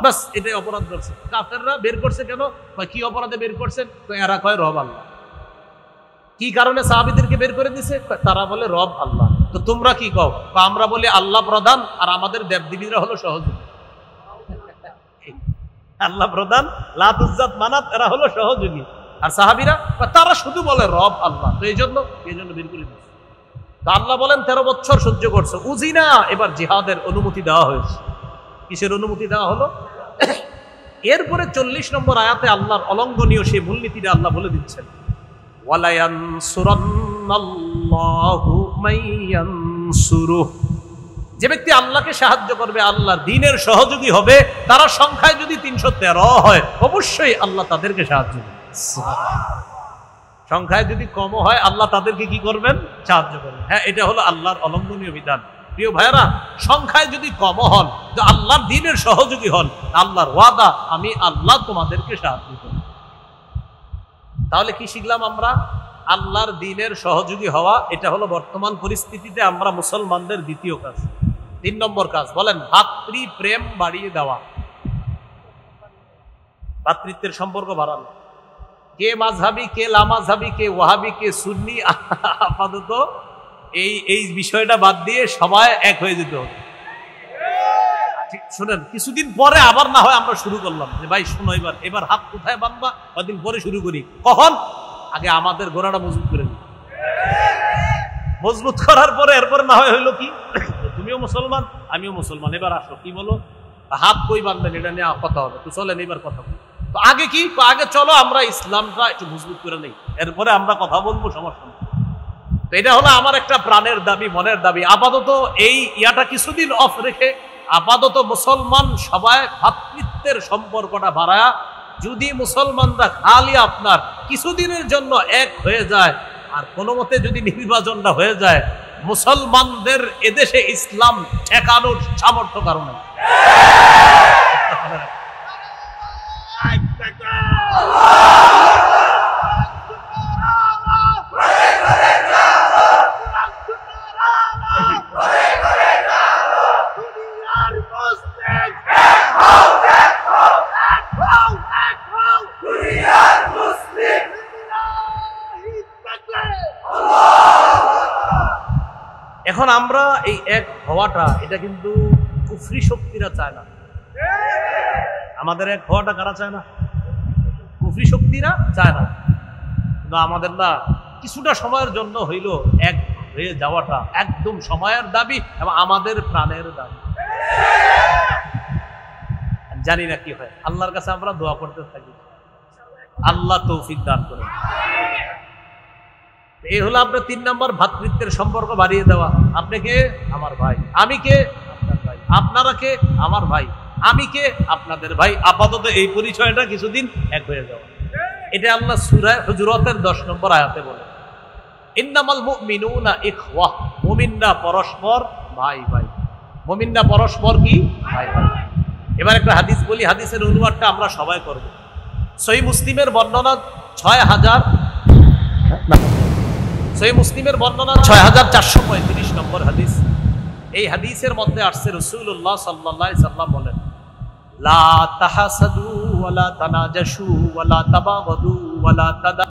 বাস এটাই অপরাধ করছে। কাফেররা বের করছে কেন? কি অপরাধে বের করছেন? এরা কয় রব আল্লাহ। কি কারণে সাহাবীদেরকে বের করে দিছে? তারা বলে রব আল্লাহ। তো তোমরা কি কও? আমরা বলি আল্লাহ প্রধান আর আমাদের দেবদেবীরা হলো সহযোগী। আল্লাহ প্রধান, লাত উজ্জাত মানাত, এরা হলো সহযোগী। আর সাহাবীরা তারা শুধু বলে রব আল্লাহ। তো এই জন্য বের করে দিচ্ছে। তো আল্লাহ বলেন 13 বছর সহ্য করছে। উজিনা, এবার জিহাদের অনুমতি দেওয়া হয়েছে। কিসের অনুমতি দেওয়া হলো? এরপরে 40 নম্বর আয়াতে আল্লাহর অলঙ্ঘনীয় সেই মূলনীতিটা আল্লাহ বলে দিচ্ছেন, ওয়ালা ইয়ানসুরান্নাল্লাহু মাইয়ানসুরুহু, যে ব্যক্তি আল্লাহকে সাহায্য করবে, আল্লাহর দ্বীনের সহযোগী হবে, তারা সংখ্যায় যদি 313 হয়, অবশ্যই আল্লাহ তাদেরকে সাহায্য করবেন। সংখ্যায় যদি কম হয়, আল্লাহ তাদেরকে কি করবেন? সাহায্য করবেন। হ্যাঁ, এটা হলো আল্লাহর অলঙ্ঘনীয় বিধান। প্রিয় ভাইরা, সংখ্যায় যদি কম হন, তো আল্লাহর দ্বীনের সহযোগী হন, আল্লাহর ওয়াদা, আমি আল্লাহ তোমাদেরকে সাহায্য করব। তাহলে কি শিখলাম আমরা? আল্লাহর দ্বীনের সহযোগী হওয়া, এটা হলো বর্তমান পরিস্থিতিতে আমরা মুসলমানদের দ্বিতীয় কাজ। 3 নম্বর কাজ বলেন, ভাতৃ প্রেম বাড়িয়ে দেওয়া, ভাতৃত্বের সম্পর্ক বাড়ানো। কে মাযহাবি, কে লামাযহাবি, কে ওয়াহাবি, কে সুন্নি, আপাতত এই বিষয়টা বাদ দিয়ে সবাই এক হয়ে যেতে হবে। শুনেন, কিছুদিন পরে আবার না হয় আমরা শুরু করলাম যে ভাই শোনো, এবার হাত কোথায় বাঁধবা, কদিন পরে শুরু করি। কখন? আগে আমাদের গোড়াটা মজবুত করে নিই। মজবুত করার পরে এরপরে না হয় হইলো কি, তুমিও মুসলমান আমিও মুসলমান, এবার আসো কি বলো, হাত কই বাঁধবেন এটা নিয়ে কথা হবে, তো চলেন এবার কথা বলি। তো আগে কি, আগে চলো আমরা ইসলামটা একটু মজবুত করে নেই, এরপরে আমরা কথা বলবো, সমস্যা নেই। তো এটা হলো আমার একটা প্রাণের দাবি, মনের দাবি। আপাতত এই ইয়াটা কিছুদিন অফ রেখে আপাতত মুসলমান সবাই ভ্রাতৃত্বের সম্পর্কটা বাড়ায়, যদি মুসলমানরা খালি আপনার কিছুদিনের জন্য এক হয়ে যায়, আর কোনো মতে যদি নির্বাচনটা হয়ে যায়, মুসলমানদের এদেশে ইসলাম ঠেকানোর সামর্থ্য কারণে। এখন আমরা এই এক হওয়াটা, এটা কিন্তু কুফরি শক্তিরা চায় না। আমাদের এক হওয়াটা কারা চায় না? কুফরি শক্তিরা চায় না। কিন্তু আমাদের না কিছুটা সময়ের জন্য হইল এক হয়ে যাওয়াটা একদম সময়ের দাবি এবং আমাদের প্রাণের দাবি। জানি না কি হয়, আল্লাহর কাছে আমরা দোয়া করতে থাকি, আল্লাহ তৌফিক দান করেন। এই হলো আপনার 3 নম্বর, ভ্রাতৃত্বের সম্পর্ক বাড়িয়ে দেওয়া। আপনি কে? আমার ভাই। আমি কে? আপনার ভাই। আপনারা কে? আমার ভাই। আমি কে? আপনাদের ভাই। আপাতত এই পরিচয়টা কিছুদিন এক হয়ে যাওয়া। এটা আল্লাহ সূরা হুজুরাতের 10 নম্বর আয়াতে বলে, ইন্নামাল মুমিনুনা ইখওয়াহ, মুমিনরা পরস্পর ভাই ভাই। মুমিনরা পরস্পর কি? ভাই ভাই। এবার একটা হাদিস বলি, হাদিসের অনুবাদটা আমরা সবাই করব। সহিহ মুসলিমের বর্ণনা 6435 নম্বর হাদিস। এই হাদিসের মধ্যে আসছে রাসূলুল্লাহ সাল্লাল্লাহু আলাইহি সাল্লাম বলেন, লা তাহাসাদু ওয়ালা তানাজাশু ওয়ালা তাবাগাদু ওয়ালা